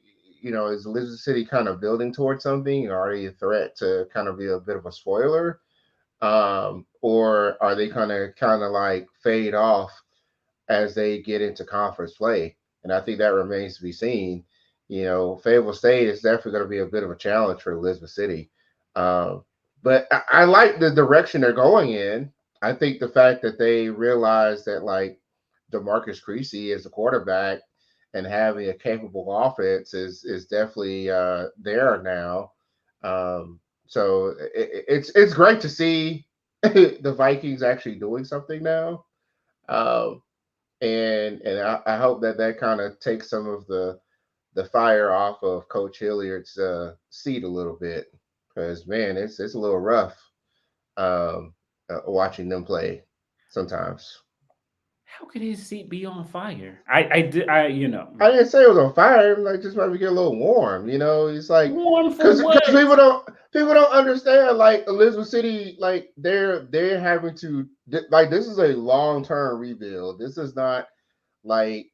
Speaker 2: is Elizabeth City kind of building towards something? Or are they a threat to kind of be a bit of a spoiler? Or are they kind of like fade off as they get into conference play? And I think that remains to be seen. Fayetteville State is definitely going to be a bit of a challenge for Elizabeth City. But I like the direction they're going in. I think the fact that they realize that, like, DeMarcus Creasy is a quarterback and having a capable offense is definitely there now. So it's great to see the Vikings actually doing something now. And I hope that kind of takes some of the fire off of Coach Hilliard's seat a little bit. Because, man, it's a little rough watching them play sometimes.
Speaker 4: How could his seat be on fire? I didn't
Speaker 2: say it was on fire. Like, just might get a little warm. It's like
Speaker 4: warm because
Speaker 2: people don't understand. Like, Elizabeth City, like they're having to, like, this is a long-term rebuild. This is not like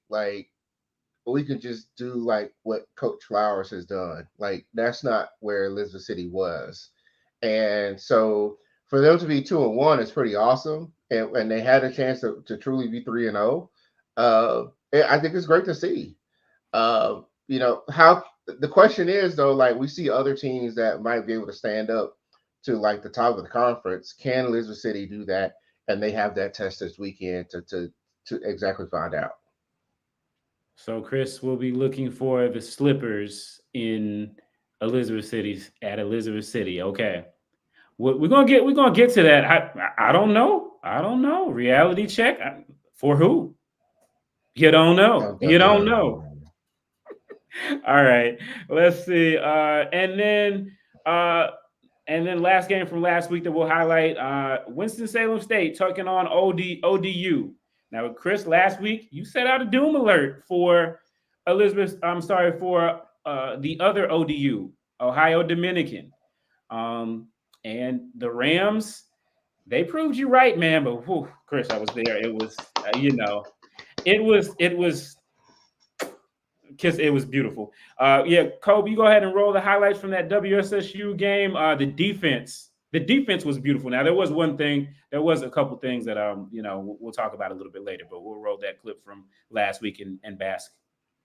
Speaker 2: we can just do like what Coach Flowers has done. Like, that's not where Elizabeth City was. And so for them to be 2-1 is pretty awesome. And they had a chance to truly be 3-0. I think it's great to see. How the question is, though, like, we see other teams that might be able to stand up to like the top of the conference. Can Elizabeth City do that? And they have that test this weekend to exactly find out.
Speaker 4: So Chris will be looking for the slippers in Elizabeth City. Okay. We're gonna get to that. I don't know. Reality check for who? You don't know. You don't know. All right. Let's see. And then last game from last week that we'll highlight. Winston-Salem State taking on ODU. Now, Chris, last week you set out a doom alert for the other ODU, Ohio Dominican. And the Rams, they proved you right, man. But Chris, I was there. It was, it was beautiful. Kobe, you go ahead and roll the highlights from that WSSU game. The defense was beautiful. Now, there was a couple things that we'll talk about a little bit later, but we'll roll that clip from last week in basket.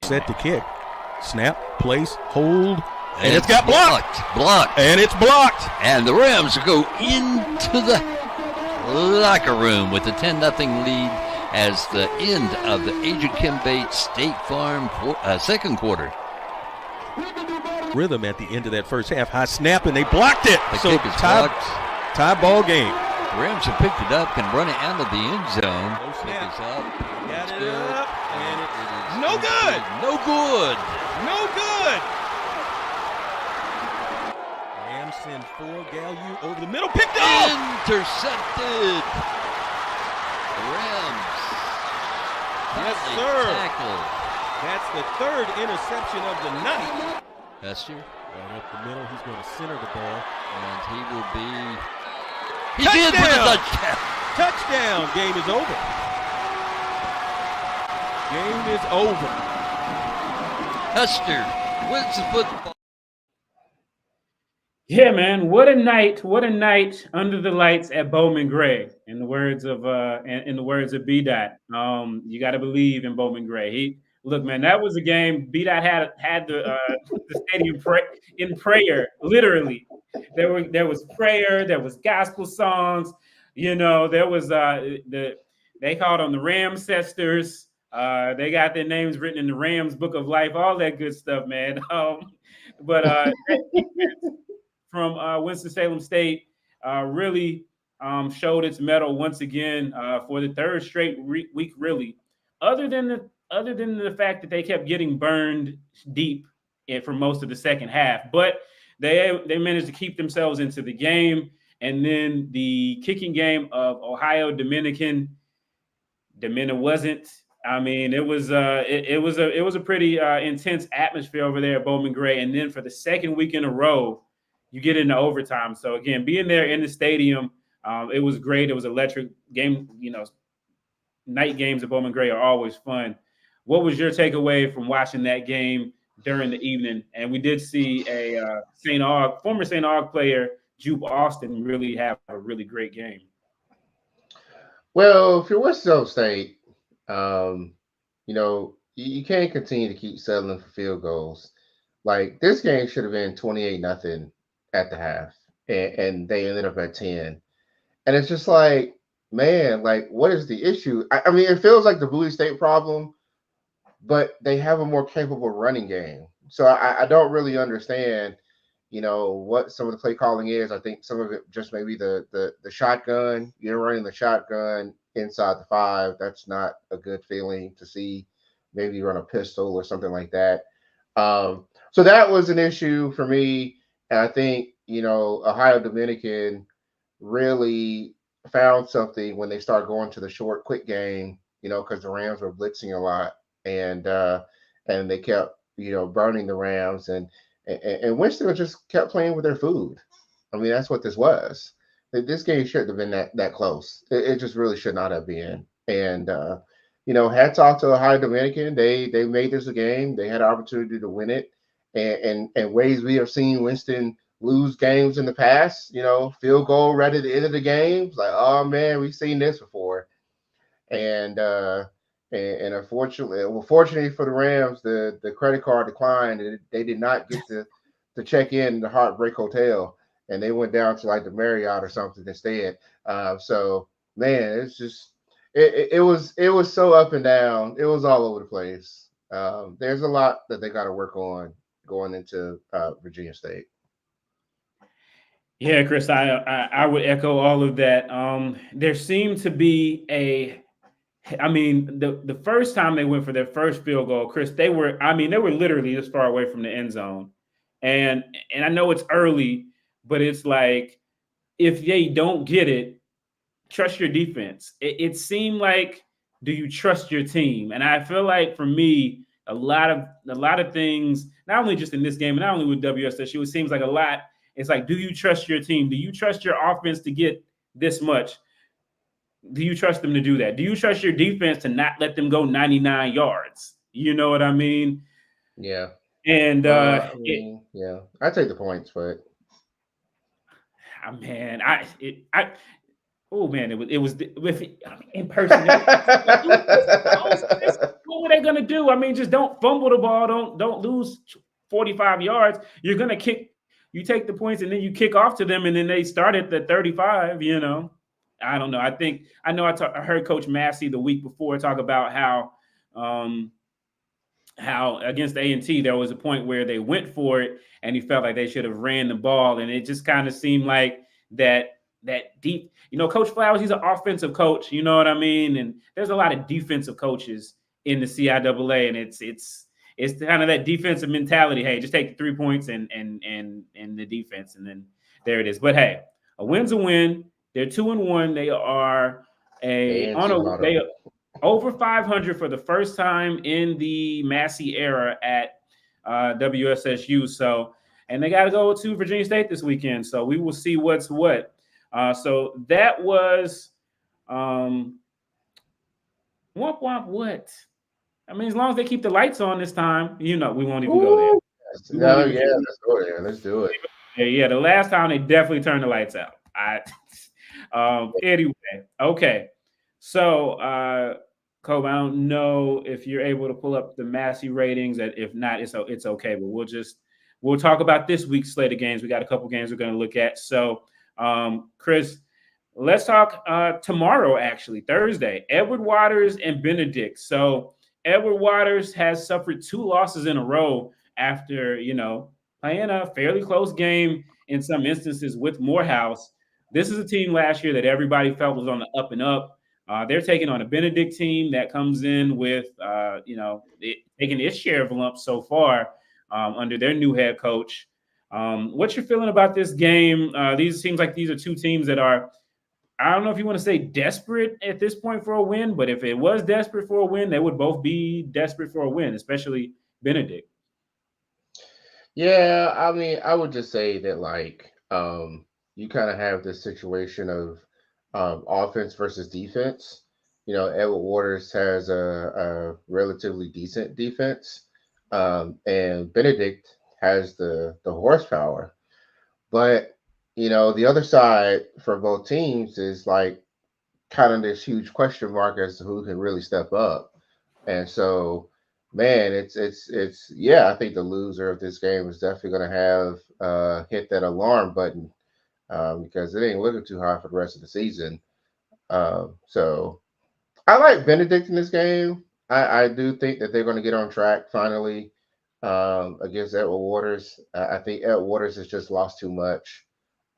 Speaker 6: Set to kick, snap, place, hold.
Speaker 7: And it's got blocked.
Speaker 6: And it's blocked.
Speaker 7: And the Rams go into the locker room with a 10-0 lead as the end of the Agent Kim Bates State Farm second quarter.
Speaker 6: rhythm at the end of that first half. High snap, and they blocked it.
Speaker 7: The
Speaker 6: So
Speaker 7: kick is blocked.
Speaker 6: tie ball game.
Speaker 7: Rams have picked it up, can run it out of the end zone.
Speaker 6: No
Speaker 7: Kick
Speaker 6: snap.
Speaker 7: is up.
Speaker 6: Got
Speaker 7: It's
Speaker 6: it
Speaker 7: good.
Speaker 6: up, and
Speaker 7: It is
Speaker 6: no good.
Speaker 7: No good.
Speaker 6: No good. Rams send 4. Gallu over the middle, picked off.
Speaker 7: Intercepted. The Rams.
Speaker 6: Yes,
Speaker 7: Tightly
Speaker 6: sir.
Speaker 7: tackled.
Speaker 6: That's the 3rd interception of the night.
Speaker 7: Hester,
Speaker 6: Right up the middle, he's going to center the ball.
Speaker 7: and he will be. He did with a touchdown.
Speaker 6: Touchdown. Game is over. Game is over.
Speaker 7: Hester wins the football.
Speaker 4: Yeah, man, what a night under the lights at Bowman Gray. In the words of B-Dot, you got to believe in Bowman Gray. Look, man, that was a game. B-Dot had the stadium in prayer, literally. There was prayer, there was gospel songs, there was they called them the Ramsesters. They got their names written in the Rams Book of Life, all that good stuff, man. But from Winston-Salem State really showed its mettle once again for the 3rd straight week, really. Other than the fact that they kept getting burned deep for most of the second half, but they managed to keep themselves into the game. And then the kicking game of Ohio Dominican wasn't. I mean, it was a pretty intense atmosphere over there at Bowman Gray. And then for the 2nd week in a row, you get into overtime. So again, being there in the stadium, it was great. It was electric game. Night games at Bowman Gray are always fun. What was your takeaway from watching that game during the evening? And we did see a former St. Aug player, Jupe Austin, really have a really great game.
Speaker 2: Well, if you're Winston State, you can't continue to keep settling for field goals. Like, this game should have been 28-0 at the half, and they ended up at 10. And it's just like, man, like, what is the issue? I mean, it feels like the Bowie State problem, but they have a more capable running game. So I don't really understand, what some of the play calling is. I think some of it just maybe the shotgun. You're running the shotgun inside the 5. That's not a good feeling to see. Maybe run a pistol or something like that. So that was an issue for me. And I think, Ohio Dominican really found something when they started going to the short, quick game, because the Rams were blitzing a lot, and they kept, burning the Rams, and Winston just kept playing with their food. I mean, that's what this was. This game shouldn't have been that close. It just really should not have been. And hats off to Ohio Dominican. They made this a game. They had an opportunity to win it, and ways we have seen Winston lose games in the past, field goal right at the end of the game. It's like, oh man, we've seen this before. And fortunately for the Rams, the credit card declined. They did not get to check in the Heartbreak Hotel, and they went down to like the Marriott or something instead. So man, it's just it was so up and down. It was all over the place. There's a lot that they got to work on going into Virginia State.
Speaker 4: Yeah, Chris, I would echo all of that. There seemed to be the first time they went for their first field goal, Chris, they were literally this far away from the end zone. And I know it's early, but it's like, if they don't get it, trust your defense. It seemed like, do you trust your team? And I feel like for me, a lot of things, not only just in this game, and not only with WSSU, it seems like a lot. It's like, do you trust your team? Do you trust your offense to get this much? Do you trust them to do that? Do you trust your defense to not let them go 99 yards? You know what I mean?
Speaker 2: Yeah.
Speaker 4: And
Speaker 2: I take the points, but
Speaker 4: it was in person. What were they gonna do? I mean, just don't fumble the ball. Don't lose 45 yards. You're gonna kick. You take the points and then you kick off to them, and then they start at the 35. I don't know. I heard Coach Massey the week before talk about how how against A&T there was a point where they went for it and he felt like they should have ran the ball, and it just kind of seemed like that deep. Coach Flowers, he's an offensive coach. You know what I mean? And there's a lot of defensive coaches in the CIAA, and it's kind of that defensive mentality. Hey, just take the 3 points and the defense, and then there it is. But hey, a win's a win. They're 2-1. They are over 500 for the first time in the Massey era at WSSU. So, and they got to go to Virginia State this weekend. So we will see what's what. So that was womp womp what? I mean, as long as they keep the lights on this time, we won't even go there.
Speaker 2: Let's go there. Let's do it.
Speaker 4: Yeah, the last time they definitely turned the lights out. Anyway, okay. So, Kobe, I don't know if you're able to pull up the Massey ratings. If not, it's okay. But we'll talk about this week's slate of games. We got a couple games we're going to look at. So, Chris, let's talk tomorrow, actually, Thursday. Edward Waters and Benedict. So Edward Waters has suffered 2 losses in a row after, playing a fairly close game in some instances with Morehouse. This is a team last year that everybody felt was on the up and up. They're taking on a Benedict team that comes in with, taking its share of lumps so far under their new head coach. What's your feeling about this game? These seems like these are 2 teams that are, I don't know if you want to say desperate at this point for a win, but if it was desperate for a win, they would both be desperate for a win, especially Benedict.
Speaker 2: Yeah, I mean, I would just say that you kind of have this situation of offense versus defense. Edward Waters has a relatively decent defense, and Benedict has the horsepower. But the other side for both teams is kind of this huge question mark as to who can really step up. And so, man, it's I think the loser of this game is definitely going to have hit that alarm button because it ain't looking too hard for the rest of the season. So I like Benedict in this game. I do think that they're going to get on track finally against Edward Waters. I think Edward Waters has just lost too much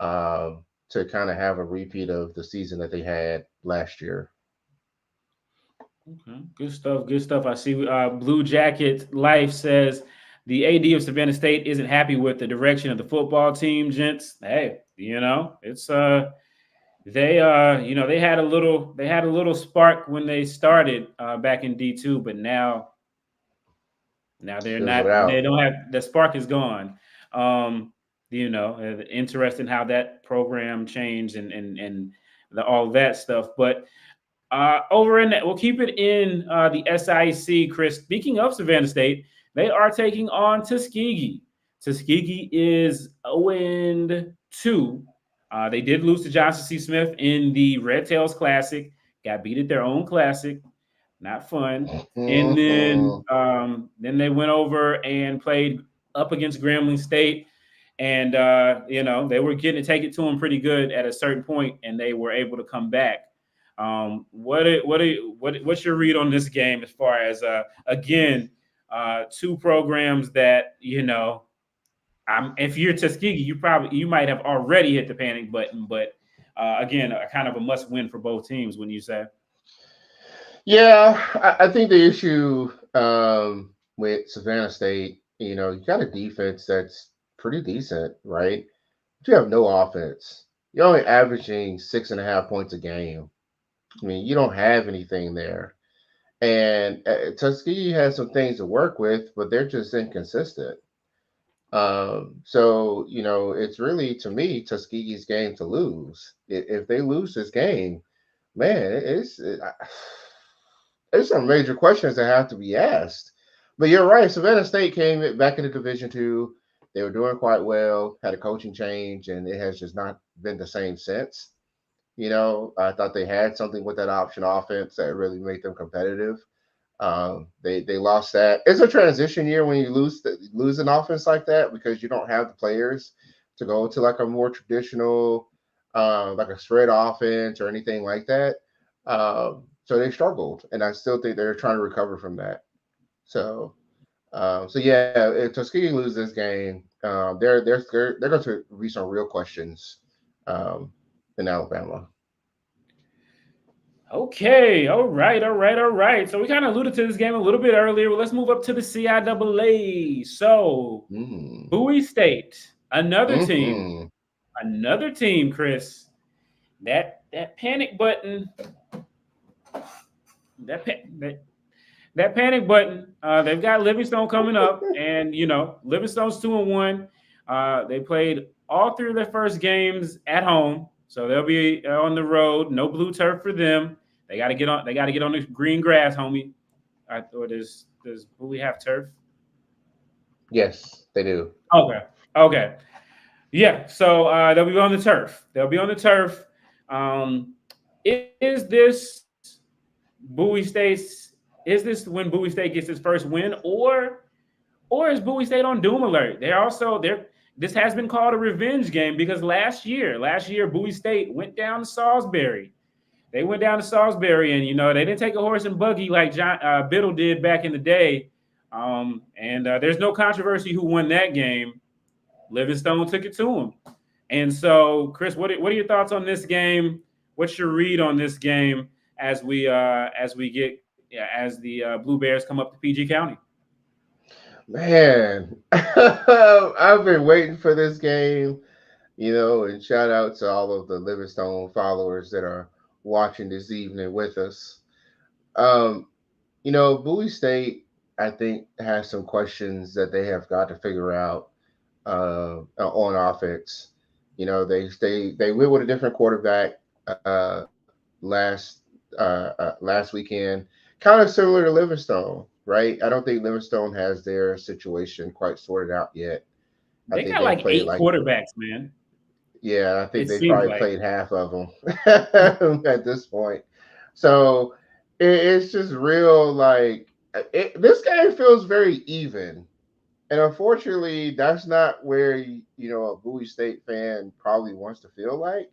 Speaker 2: to kind of have a repeat of the season that they had last year.
Speaker 4: Okay, good stuff. Good stuff. I see. Blue Jacket Life says the AD of Savannah State isn't happy with the direction of the football team, gents. Hey, it's they had a little spark when they started back in D2, but now they're not. They don't have, the spark is gone. Interesting how that program changed and all that stuff. But over in that, we'll keep it in the SIAC, Chris. Speaking of Savannah State, they are taking on Tuskegee. Tuskegee is 0-2. They did lose to Johnson C. Smith in the Red Tails Classic. Got beat at their own classic. Not fun. And then they went over and played up against Grambling State. And, they were getting to take it to them pretty good at a certain point, and they were able to come back. What's your read on this game as far as, again, 2 programs that, if you're Tuskegee, you might have already hit the panic button, but again, kind of a must win for both teams, wouldn't you say?
Speaker 2: Yeah, I think the issue with Savannah State, you got a defense that's pretty decent, right? But you have no offense. You're only averaging 6.5 points a game. I mean, you don't have anything there. And Tuskegee has some things to work with, but they're just inconsistent. So, it's really, to me, Tuskegee's game to lose. If they lose this game, man, there's some major questions that have to be asked. But you're right. Savannah State came back into Division II. They were doing quite well, had a coaching change, and it has just not been the same since. I thought they had something with that option offense that really made them competitive. They lost that. It's a transition year when you lose an offense like that because you don't have the players to go to a more traditional, like a spread offense or anything like that. So they struggled, and I still think they're trying to recover from that. So So yeah, if Tuskegee loses this game, they're going to be some real questions um, in Alabama.
Speaker 4: Okay, all right, all right, all right. So we kind of alluded to this game a little bit earlier. Well, let's move up to the CIAA. So
Speaker 2: Mm.
Speaker 4: Bowie State,
Speaker 2: Hmm.
Speaker 4: another team, Chris. That panic button, that pa- that panic button. They've got Livingstone coming up, and Livingstone's 2-1. They played all three of their first games at home, so they'll be on the road. No blue turf for them. They got to get on. They got to get on the green grass, homie. Or does Bowie have turf?
Speaker 2: Yes, they do.
Speaker 4: Okay, okay, yeah. So they'll be on the turf. They'll be on the turf. Um, is this Bowie State's? Is this when Bowie State gets its first win, or is Bowie State on doom alert? They're. This has been called a revenge game because last year Bowie State went down to Salisbury. They went down to Salisbury, and they didn't take a horse and buggy like John Biddle did back in the day. And there's no controversy who won that game. Livingstone took it to him. And so, Chris, what are your thoughts on this game? What's your read on this game as we get as the Blue Bears come up to PG County?
Speaker 2: Man, I've been waiting for this game, and shout out to all of the Livingstone followers that are watching this evening with us. Um, Bowie State, I think, has some questions that they have got to figure out on offense. They went with a different quarterback last last weekend, kind of similar to Livingstone, right? I don't think Livingstone has their situation quite sorted out yet. I
Speaker 4: They
Speaker 2: think
Speaker 4: got
Speaker 2: they
Speaker 4: like
Speaker 2: played
Speaker 4: 8
Speaker 2: like
Speaker 4: quarterbacks, man.
Speaker 2: yeah, I think
Speaker 4: It
Speaker 2: they
Speaker 4: seems
Speaker 2: probably
Speaker 4: like.
Speaker 2: played half of them at this point. So it's just real like this game feels very even. And unfortunately, that's not where a Bowie State fan probably wants to feel like.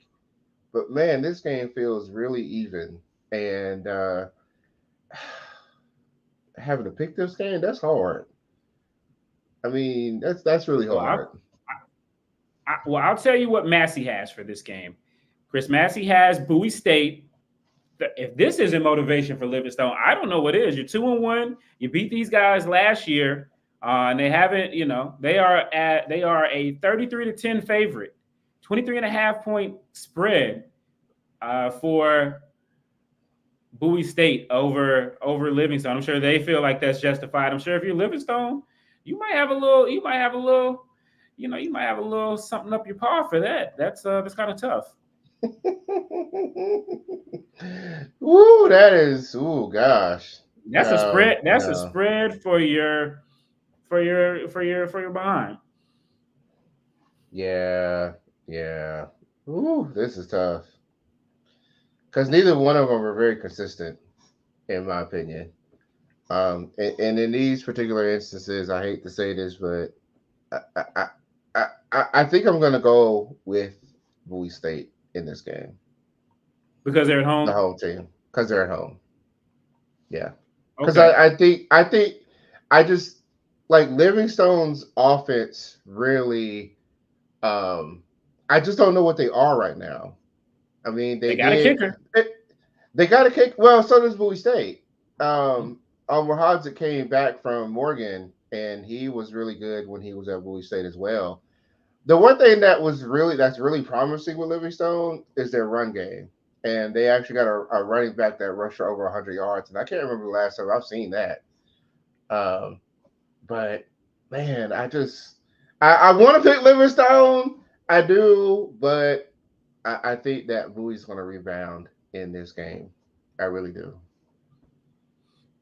Speaker 2: But man, this game feels really even, and having to pick this game, that's hard. I mean, that's really
Speaker 4: Well,
Speaker 2: hard.
Speaker 4: I'll tell you what Massey has for this game. Chris Massey has Bowie State. If this isn't motivation for Livingstone, I don't know what is. You're 2-1. You beat these guys last year, and they haven't. They are a 33-10 favorite, 23.5 point spread for Bowie State over Livingstone. I'm sure they feel like that's justified. I'm sure if you're Livingstone, you might have a little something up your paw for that. That's kind of tough.
Speaker 2: Ooh, that is. Ooh, gosh.
Speaker 4: That's a spread. That's a
Speaker 2: No.
Speaker 4: spread for your behind.
Speaker 2: Yeah, yeah. Ooh, this is tough because neither one of them are very consistent, in my opinion. And in these particular instances, I hate to say this, but I, I, I think I'm gonna go with Bowie State in this game,
Speaker 4: Because they're at
Speaker 2: the
Speaker 4: home.
Speaker 2: home team, because they're at home. Yeah, because
Speaker 4: Okay.
Speaker 2: I think I just like Livingstone's offense really. Um, I just don't know what they are right now. I mean,
Speaker 4: They got a kicker.
Speaker 2: they got a kick. Well, so does Bowie State. Wahadza came back from Morgan, and he was really good when he was at Bowie State as well. The one thing that's really promising with Livingstone is their run game, and they actually got a running back that rushed for over 100 yards, and I can't remember the last time I've seen that. Um, but man, I want to pick Livingstone. I do, but I think that Bowie's going to rebound in this game. I really do.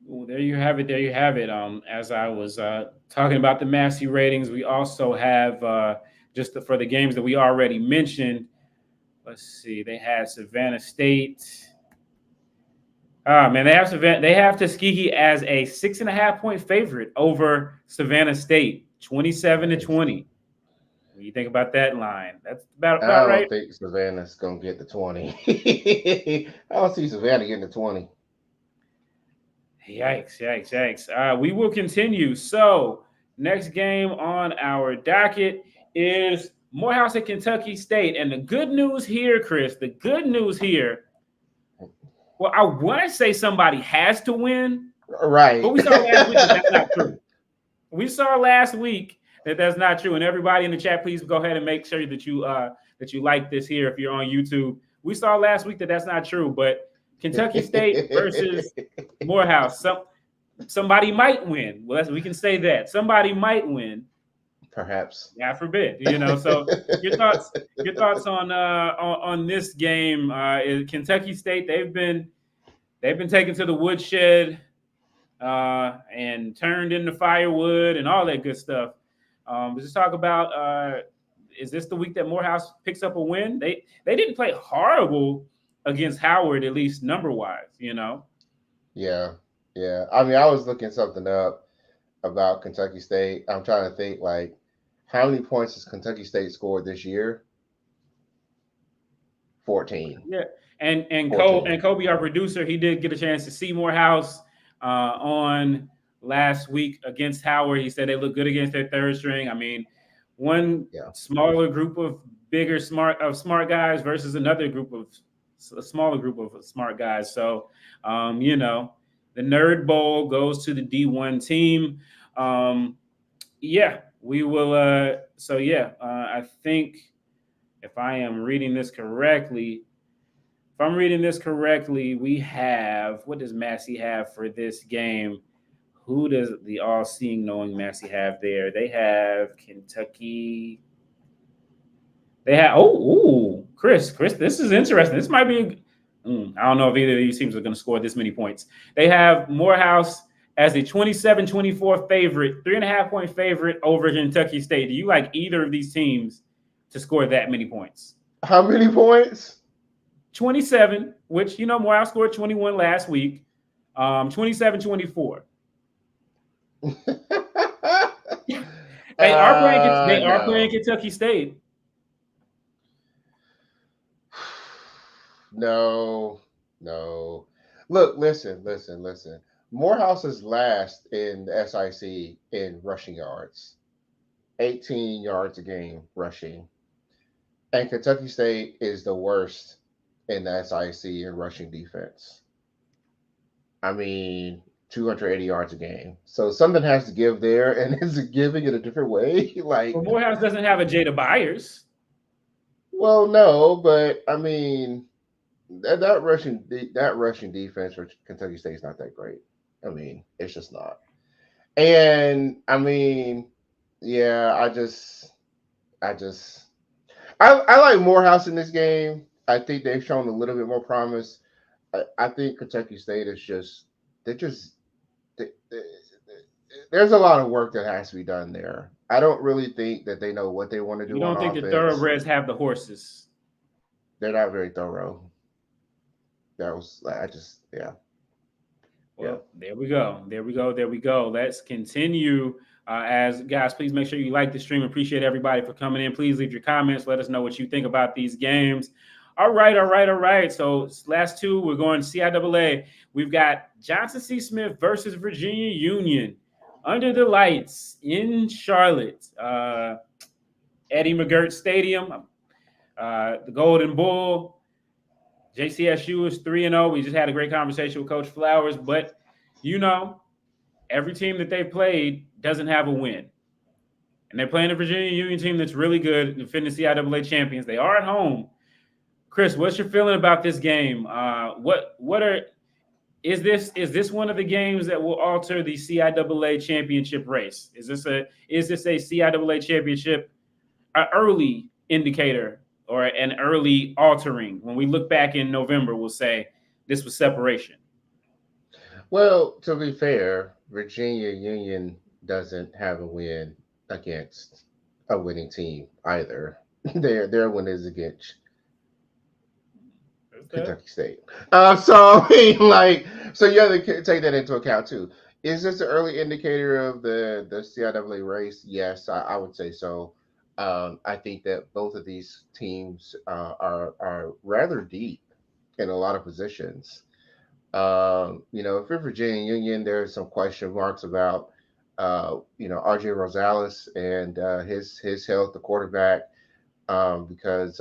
Speaker 4: Well, there you have it. There you have it. As I was talking about the Massey ratings, we also have for the games that we already mentioned. Let's see. They had Savannah State. Ah, man, they have Tuskegee as a 6.5 point favorite over Savannah State, 27-20. When you think about that line, that's
Speaker 2: I
Speaker 4: about
Speaker 2: don't
Speaker 4: right.
Speaker 2: think Savannah's going to get the 20. I don't see Savannah getting the 20.
Speaker 4: Yikes. We will continue. So, next game on our docket is Morehouse at Kentucky State. And the good news here, Chris, well, I want to say somebody has to win,
Speaker 2: Right.
Speaker 4: but we saw last week that that's not true. We saw last week that that's not true. And everybody in the chat, please go ahead and make sure that you like this here if you're on YouTube. We saw last week that that's not true, but Kentucky State versus Morehouse. Somebody might win. Well, we can say that somebody might win.
Speaker 2: Perhaps.
Speaker 4: God forbid. So your thoughts on this game? Is Kentucky State? They've been taken to the woodshed and turned into firewood and all that good stuff. Let's just talk about is this the week that Morehouse picks up a win? They didn't play horrible against Howard, at least number wise.
Speaker 2: Yeah. I mean, I was looking something up about Kentucky State. I'm trying to think, like, how many points has Kentucky State scored this year? 14.
Speaker 4: Yeah, and
Speaker 2: 14.
Speaker 4: Kobe, our producer, he did get a chance to see Morehouse on last week against Howard. He said they look good against their third string. I mean, one smaller group of smart guys versus another group of a smaller group of smart guys. So, the Nerd Bowl goes to the D1 team. We will. I think if I am reading this correctly, we have, what does Massey have for this game? Who does the all-seeing, knowing Massey have there? They have Kentucky. They have, Chris, this is interesting. This might be, I don't know if either of these teams are going to score this many points. They have Morehouse as a 27-24 favorite, 3.5-point favorite over Kentucky State. Do you like either of these teams to score that many points?
Speaker 2: How many points?
Speaker 4: 27, which, Morehouse scored 21 last week. 27-24. They are playing Kentucky State.
Speaker 2: No. Look, listen. Morehouse is last in the SIC in rushing yards, 18 yards a game rushing. And Kentucky State is the worst in the SIC in rushing defense. I mean, 280 yards a game. So something has to give there, and is it giving it a different way? Like,
Speaker 4: well, Morehouse doesn't have a Jada Byers.
Speaker 2: Well, no, but I mean, that rushing defense for Kentucky State is not that great. I mean, it's just not. And I mean, yeah, I like Morehouse in this game. I think they've shown a little bit more promise. I think Kentucky State is there's a lot of work that has to be done there. I don't really think that they know what they want to do.
Speaker 4: You don't think the thoroughbreds have the horses?
Speaker 2: They're not very thorough. Well,
Speaker 4: there we go. Let's continue. As guys, please make sure you like the stream. Appreciate everybody for coming in. Please leave your comments. Let us know what you think about these games. All right. So last two, we're going CIAA. We've got Johnson C. Smith versus Virginia Union under the lights in Charlotte. Eddie McGirt Stadium, the Golden Bull. JCSU is 3-0. We just had a great conversation with Coach Flowers, but every team that they played doesn't have a win. And they're playing a Virginia Union team that's really good, defending CIAA champions. They are at home. Chris, what's your feeling about this game? Is this one of the games that will alter the CIAA championship race? Is this a CIAA championship, an early indicator or an early altering? When we look back in November, we'll say this was separation.
Speaker 2: Well, to be fair, Virginia Union doesn't have a win against a winning team either. Their win is against Kentucky State. So you have to take that into account too. Is this an early indicator of the CIAA race? Yes, I would say so. I think that both of these teams are rather deep in a lot of positions. If you're Virginia Union, there's some question marks about, RJ Rosales and his health, the quarterback, because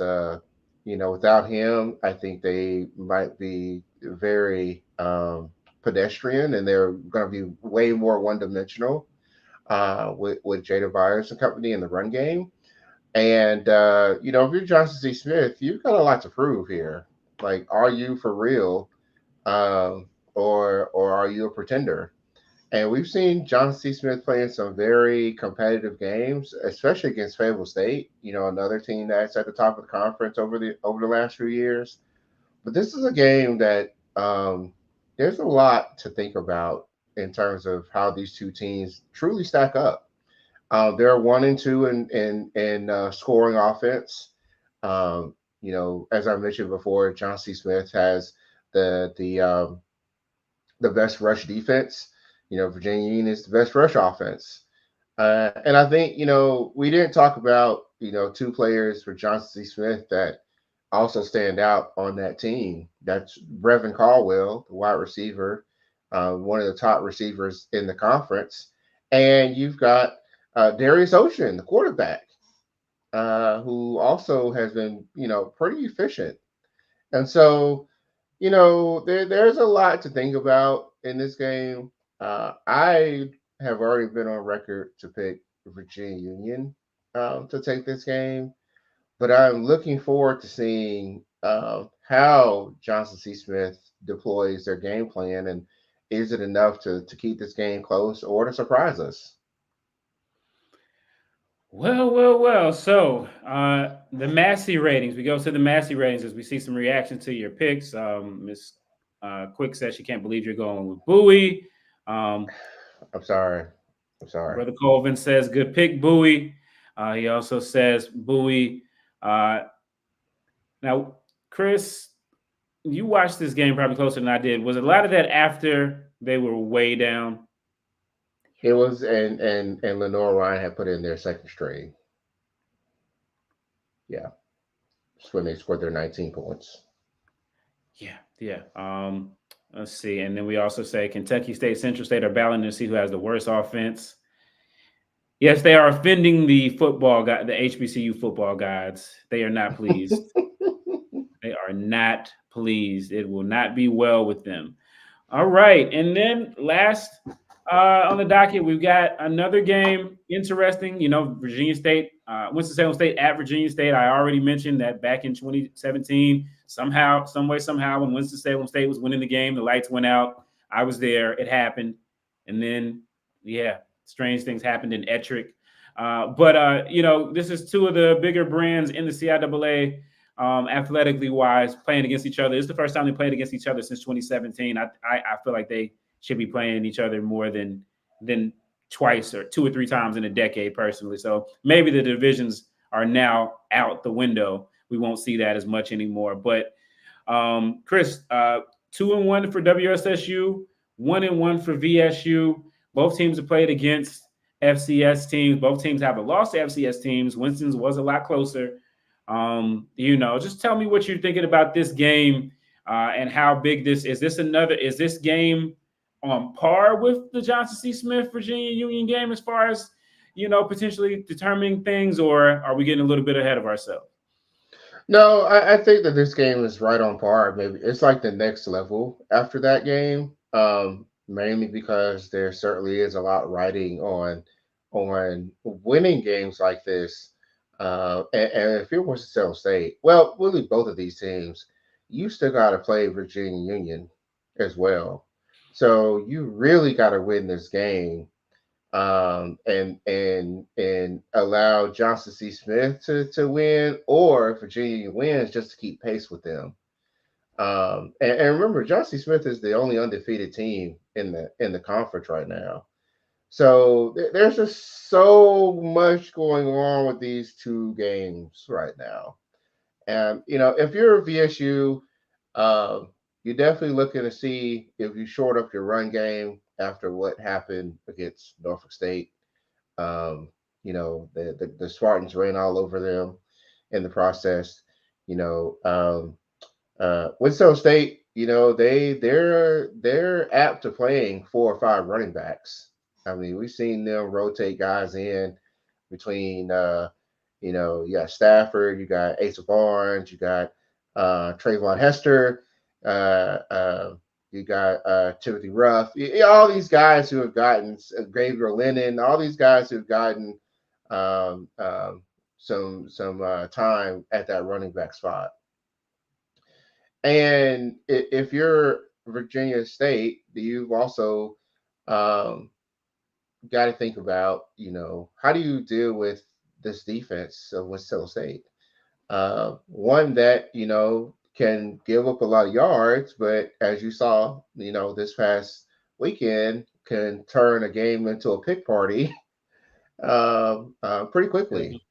Speaker 2: without him, I think they might be very pedestrian, and they're going to be way more one dimensional with Jada Byers and company in the run game. And if you're Johnson C. Smith, you've got a lot to prove here. Like, are you for real, or are you a pretender? And we've seen John C. Smith playing some very competitive games, especially against Fayetteville State. Another team that's at the top of the conference over the last few years. But this is a game that there's a lot to think about in terms of how these two teams truly stack up. They're 1-2 in scoring offense. As I mentioned before, John C. Smith has the best rush defense. Virginia Union is the best rush offense. And I think, we didn't talk about, two players for Johnson C. Smith that also stand out on that team. That's Brevin Caldwell, the wide receiver, one of the top receivers in the conference. And you've got Darius Ocean, the quarterback, who also has been, pretty efficient. And so, there's a lot to think about in this game. I have already been on record to pick Virginia Union to take this game, but I'm looking forward to seeing how Johnson C. Smith deploys their game plan, and is it enough to keep this game close or to surprise us?
Speaker 4: Well. So the Massey ratings. We go to the Massey ratings as we see some reaction to your picks. Miss Quick says she can't believe you're going with Bowie.
Speaker 2: I'm sorry.
Speaker 4: Brother Colvin says good pick, Bowie. He also says Bowie. Now, Chris, you watched this game probably closer than I did. Was a lot of that after they were way down?
Speaker 2: It was, and Lenore Ryan had put in their second string. Yeah. That's when they scored their 19 points.
Speaker 4: Yeah. Let's see. And then we also say Kentucky State, Central State are battling to see who has the worst offense. Yes, they are offending the football guy, the HBCU football gods. They are not pleased. They are not pleased. It will not be well with them. All right. And then last on the docket, we've got another game. Interesting. Virginia State, Winston-Salem State at Virginia State. I already mentioned that back in 2017, somehow, when Winston-Salem State was winning the game, the lights went out. I was there. It happened. And then, strange things happened in Ettrick. But this is two of the bigger brands in the CIAA, athletically wise, playing against each other. It's the first time they played against each other since 2017. I feel like they should be playing each other more than twice or two or three times in a decade, personally. So maybe the divisions are now out the window. We won't see that as much anymore. But Chris, 2-1 for WSSU, 1-1 for VSU. Both teams have played against FCS teams. Both teams haven't lost to FCS teams. Winston's was a lot closer. Just tell me what you're thinking about this game and how big this is. Is this game on par with the Johnson C. Smith Virginia Union game as far as, potentially determining things, or are we getting a little bit ahead of ourselves?
Speaker 2: No, I think that this game is right on par. Maybe it's like the next level after that game, mainly because there certainly is a lot riding on winning games like this. And if you're Winston-Salem State, well, really both of these teams, you still got to play Virginia Union as well. So you really got to win this game, and allow Johnson C. Smith to win, or if Virginia wins, just to keep pace with them. And remember, Johnson C. Smith is the only undefeated team in the conference right now. So there's just so much going on with these two games right now. And if you're a VSU, you're definitely looking to see if you short up your run game after what happened against Norfolk State. The Spartans ran all over them in the process. Winston State, they're apt to playing 4 or 5 running backs. I mean, we've seen them rotate guys in between. You got Stafford, you got Asa Barnes, you got Trayvon Hester, you got Timothy Ruff. All these guys who have gotten Gabriel Lennon, all these guys who have gotten some time at that running back spot. And if you're Virginia State, you've also got to think about, how do you deal with this defense of Winston State? One that, can give up a lot of yards, but as you saw, this past weekend, can turn a game into a pick party pretty quickly.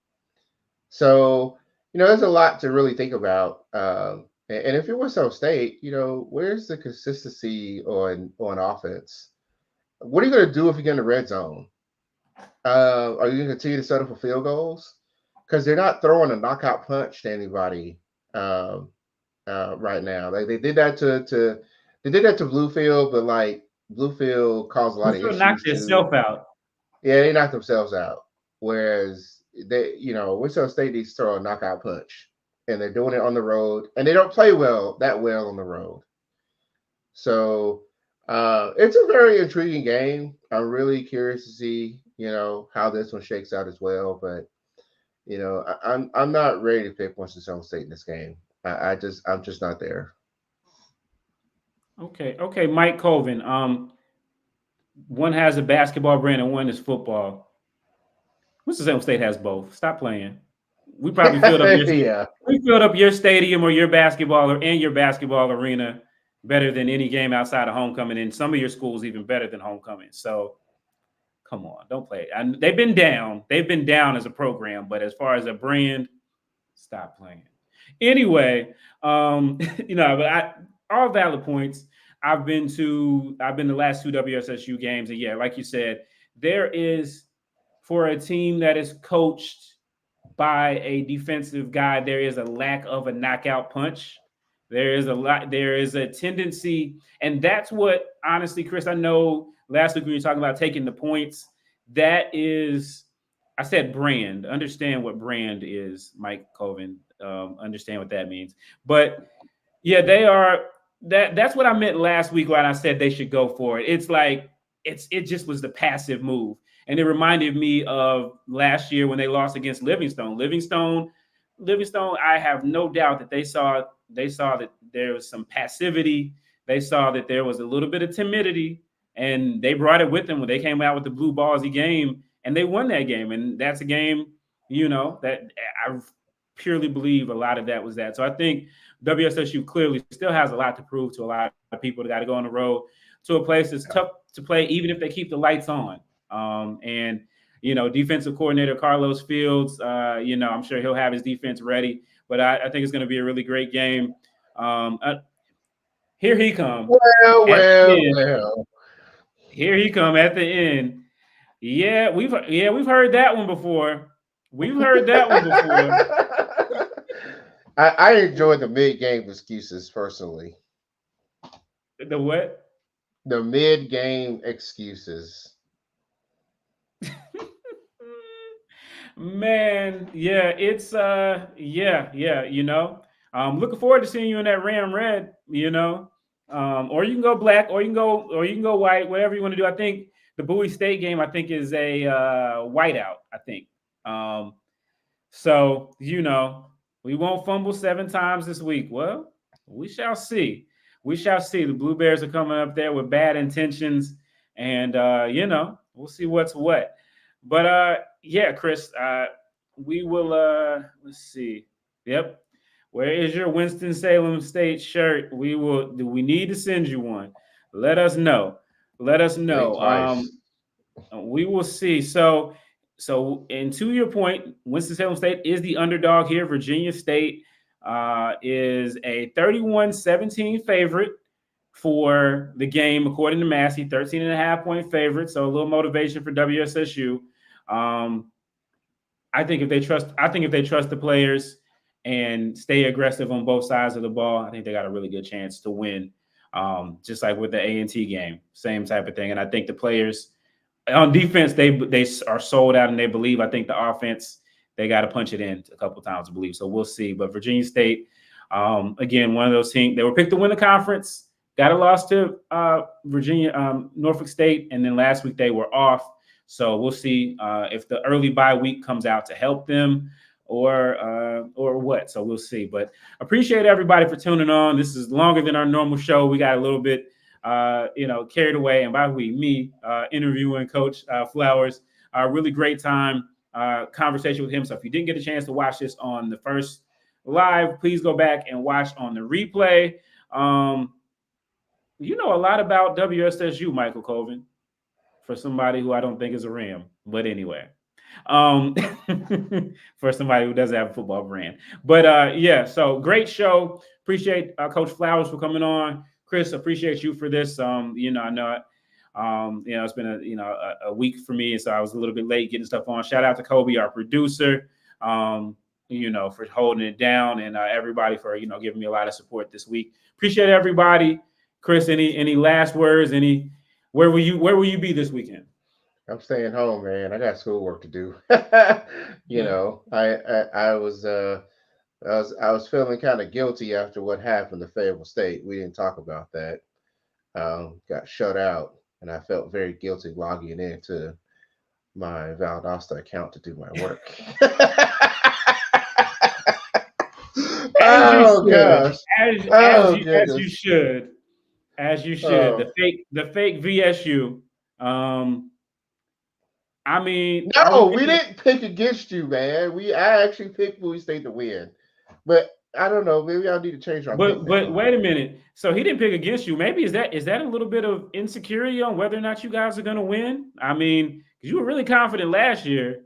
Speaker 2: So, there's a lot to really think about. And if you're Winston State, where's the consistency on offense? What are you going to do if you get in the red zone? Are you going to continue to set up for field goals? Because they're not throwing a knockout punch to anybody right now. They did that to Bluefield, but like Bluefield caused a lot of issues.
Speaker 4: Knocked itself out.
Speaker 2: Yeah, they knocked themselves out. Whereas Winston State needs to throw a knockout punch, and they're doing it on the road, and they don't play that well on the road. So it's a very intriguing game. I'm really curious to see, how this one shakes out as well. But I'm not ready to pick Winston State in this game. I'm just not there.
Speaker 4: Okay, Mike Colvin. One has a basketball brand and one is football. Winston State has both. Stop playing. We probably filled up we filled up your stadium or your basketball arena better than any game outside of homecoming, and some of your schools even better than homecoming. So come on, don't play. And they've been down. They've been down as a program, but as far as a brand, stop playing. Anyway, but all valid points. I've been the last 2 WSSU games, and yeah, like you said, there is, for a team that is coached by a defensive guy, there is a lack of a knockout punch. There is a tendency, and that's what, honestly, Chris, I know last week when you were talking about taking the points, that is, I said brand. Understand what brand is, Mike Colvin. Understand what that means. But yeah, they are. That's what I meant last week when I said they should go for it. It's like it just was the passive move. And it reminded me of last year when they lost against Livingstone. Livingstone, I have no doubt that they saw that there was some passivity. They saw that there was a little bit of timidity, and they brought it with them when they came out with the blue ballsy game, and they won that game. And that's a game, that I purely believe a lot of that was that. So I think WSSU clearly still has a lot to prove to a lot of people that got to go on the road to a place that's tough to play, even if they keep the lights on. And defensive coordinator Carlos Fields, I'm sure he'll have his defense ready, but I think it's going to be a really great game. Here he comes.
Speaker 2: Well.
Speaker 4: Here he come at the end. Yeah, we've heard that one before.
Speaker 2: I enjoy the mid-game excuses personally.
Speaker 4: The what?
Speaker 2: The mid-game excuses.
Speaker 4: Man, yeah, it's looking forward to seeing you in that Ram Red, or you can go black, or you can go white, whatever you want to do. I think the Bowie State game, I think, is a whiteout, I think. So we won't fumble 7 times this week. Well, we shall see. The Blue Bears are coming up there with bad intentions, and we'll see what's what. But yeah, Chris, we will let's see. Yep. Where is your Winston-Salem State shirt? We need to send you one. Let us know. We will see. So and to your point, Winston-Salem State is the underdog here. Virginia State is a 31-17 favorite for the game, according to Massey, 13.5-point favorite. So a little motivation for WSSU. I think if they trust the players and stay aggressive on both sides of the ball, I think they got a really good chance to win. Just like with the A&T game, same type of thing. And I think the players on defense, they are sold out and they believe. I think the offense, they got to punch it in a couple times to believe. So we'll see. But Virginia State, again, one of those teams, they were picked to win the conference, got a loss to Norfolk State, and then last week they were off. So we'll see if the early bye week comes out to help them or what. So we'll see. But appreciate everybody for tuning on. This is longer than our normal show. We got a little bit carried away, and by me interviewing Coach Flowers. Really great time conversation with him. So if you didn't get a chance to watch this on the first live, please go back and watch on the replay. You know a lot about WSSU, Michael Colvin, for somebody who I don't think is a Ram, but anyway. For somebody who doesn't have a football brand. But so great show. Appreciate Coach Flowers for coming on. Chris, appreciate you for this. I know it's been a week for me, so I was a little bit late getting stuff on. Shout out to Kobe, our producer, for holding it down, and everybody for giving me a lot of support this week. Appreciate everybody. Chris, any last words? Where will you be this weekend?
Speaker 2: I'm staying home, man. I got schoolwork to do. I was feeling kind of guilty after what happened to Fayetteville State. We didn't talk about that. Got shut out, and I felt very guilty logging into my Valdosta account to do my work. Gosh!
Speaker 4: As you should. The fake VSU.
Speaker 2: No, we didn't pick against you, man. I actually picked Bowie State to win, but I don't know. Maybe I need to change our.
Speaker 4: But wait a minute. So he didn't pick against you. Maybe is that a little bit of insecurity on whether or not you guys are going to win? Because you were really confident last year.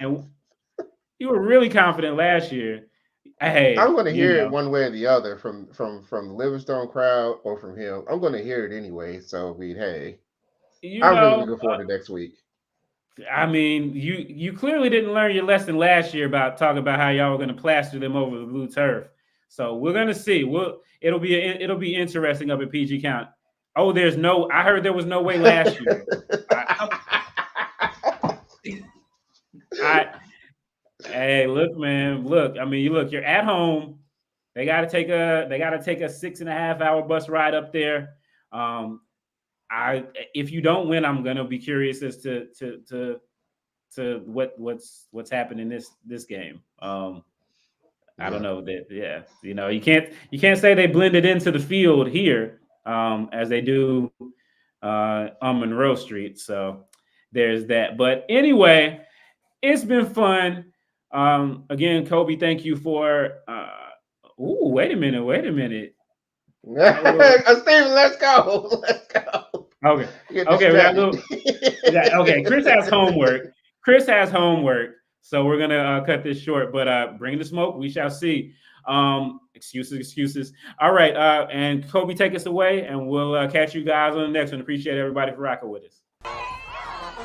Speaker 4: And you were really confident last year. Hey,
Speaker 2: I'm going to hear it one way or the other from the Livingstone crowd or from him. I'm going to hear it anyway. So I'm really looking forward to next week.
Speaker 4: You clearly didn't learn your lesson last year about talking about how y'all were going to plaster them over the blue turf. So we're going to see. It'll be interesting up at PG County. Oh, I heard there was no way last year. Hey, look, man. Look, you're at home. They got to take a 6.5-hour bus ride up there. If you don't win, I'm gonna be curious as to what's happening this game. I don't know that. Yeah, you can't say they blended into the field here as they do on Monroe Street. So there's that. But anyway, it's been fun. Again, Kobe, thank you for. Wait a minute.
Speaker 2: Steven, let's go.
Speaker 4: Okay. Okay. Chris has homework. So we're gonna cut this short. But bring the smoke. We shall see. Excuses. All right. And Kobe, take us away, and we'll catch you guys on the next one. Appreciate everybody for rocking with us.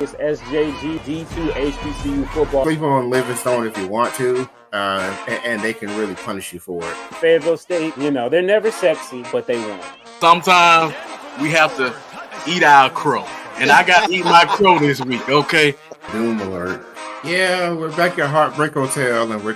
Speaker 1: It's SJG D2 HBCU football.
Speaker 2: Sleep on Livingstone if you want to, and they can really punish you for it.
Speaker 1: Fayetteville State, they're never sexy, but they won.
Speaker 3: Sometimes we have to eat our crow, and I got to eat my crow this week, okay?
Speaker 2: Doom alert. Yeah, we're back at Heartbreak Hotel, and we're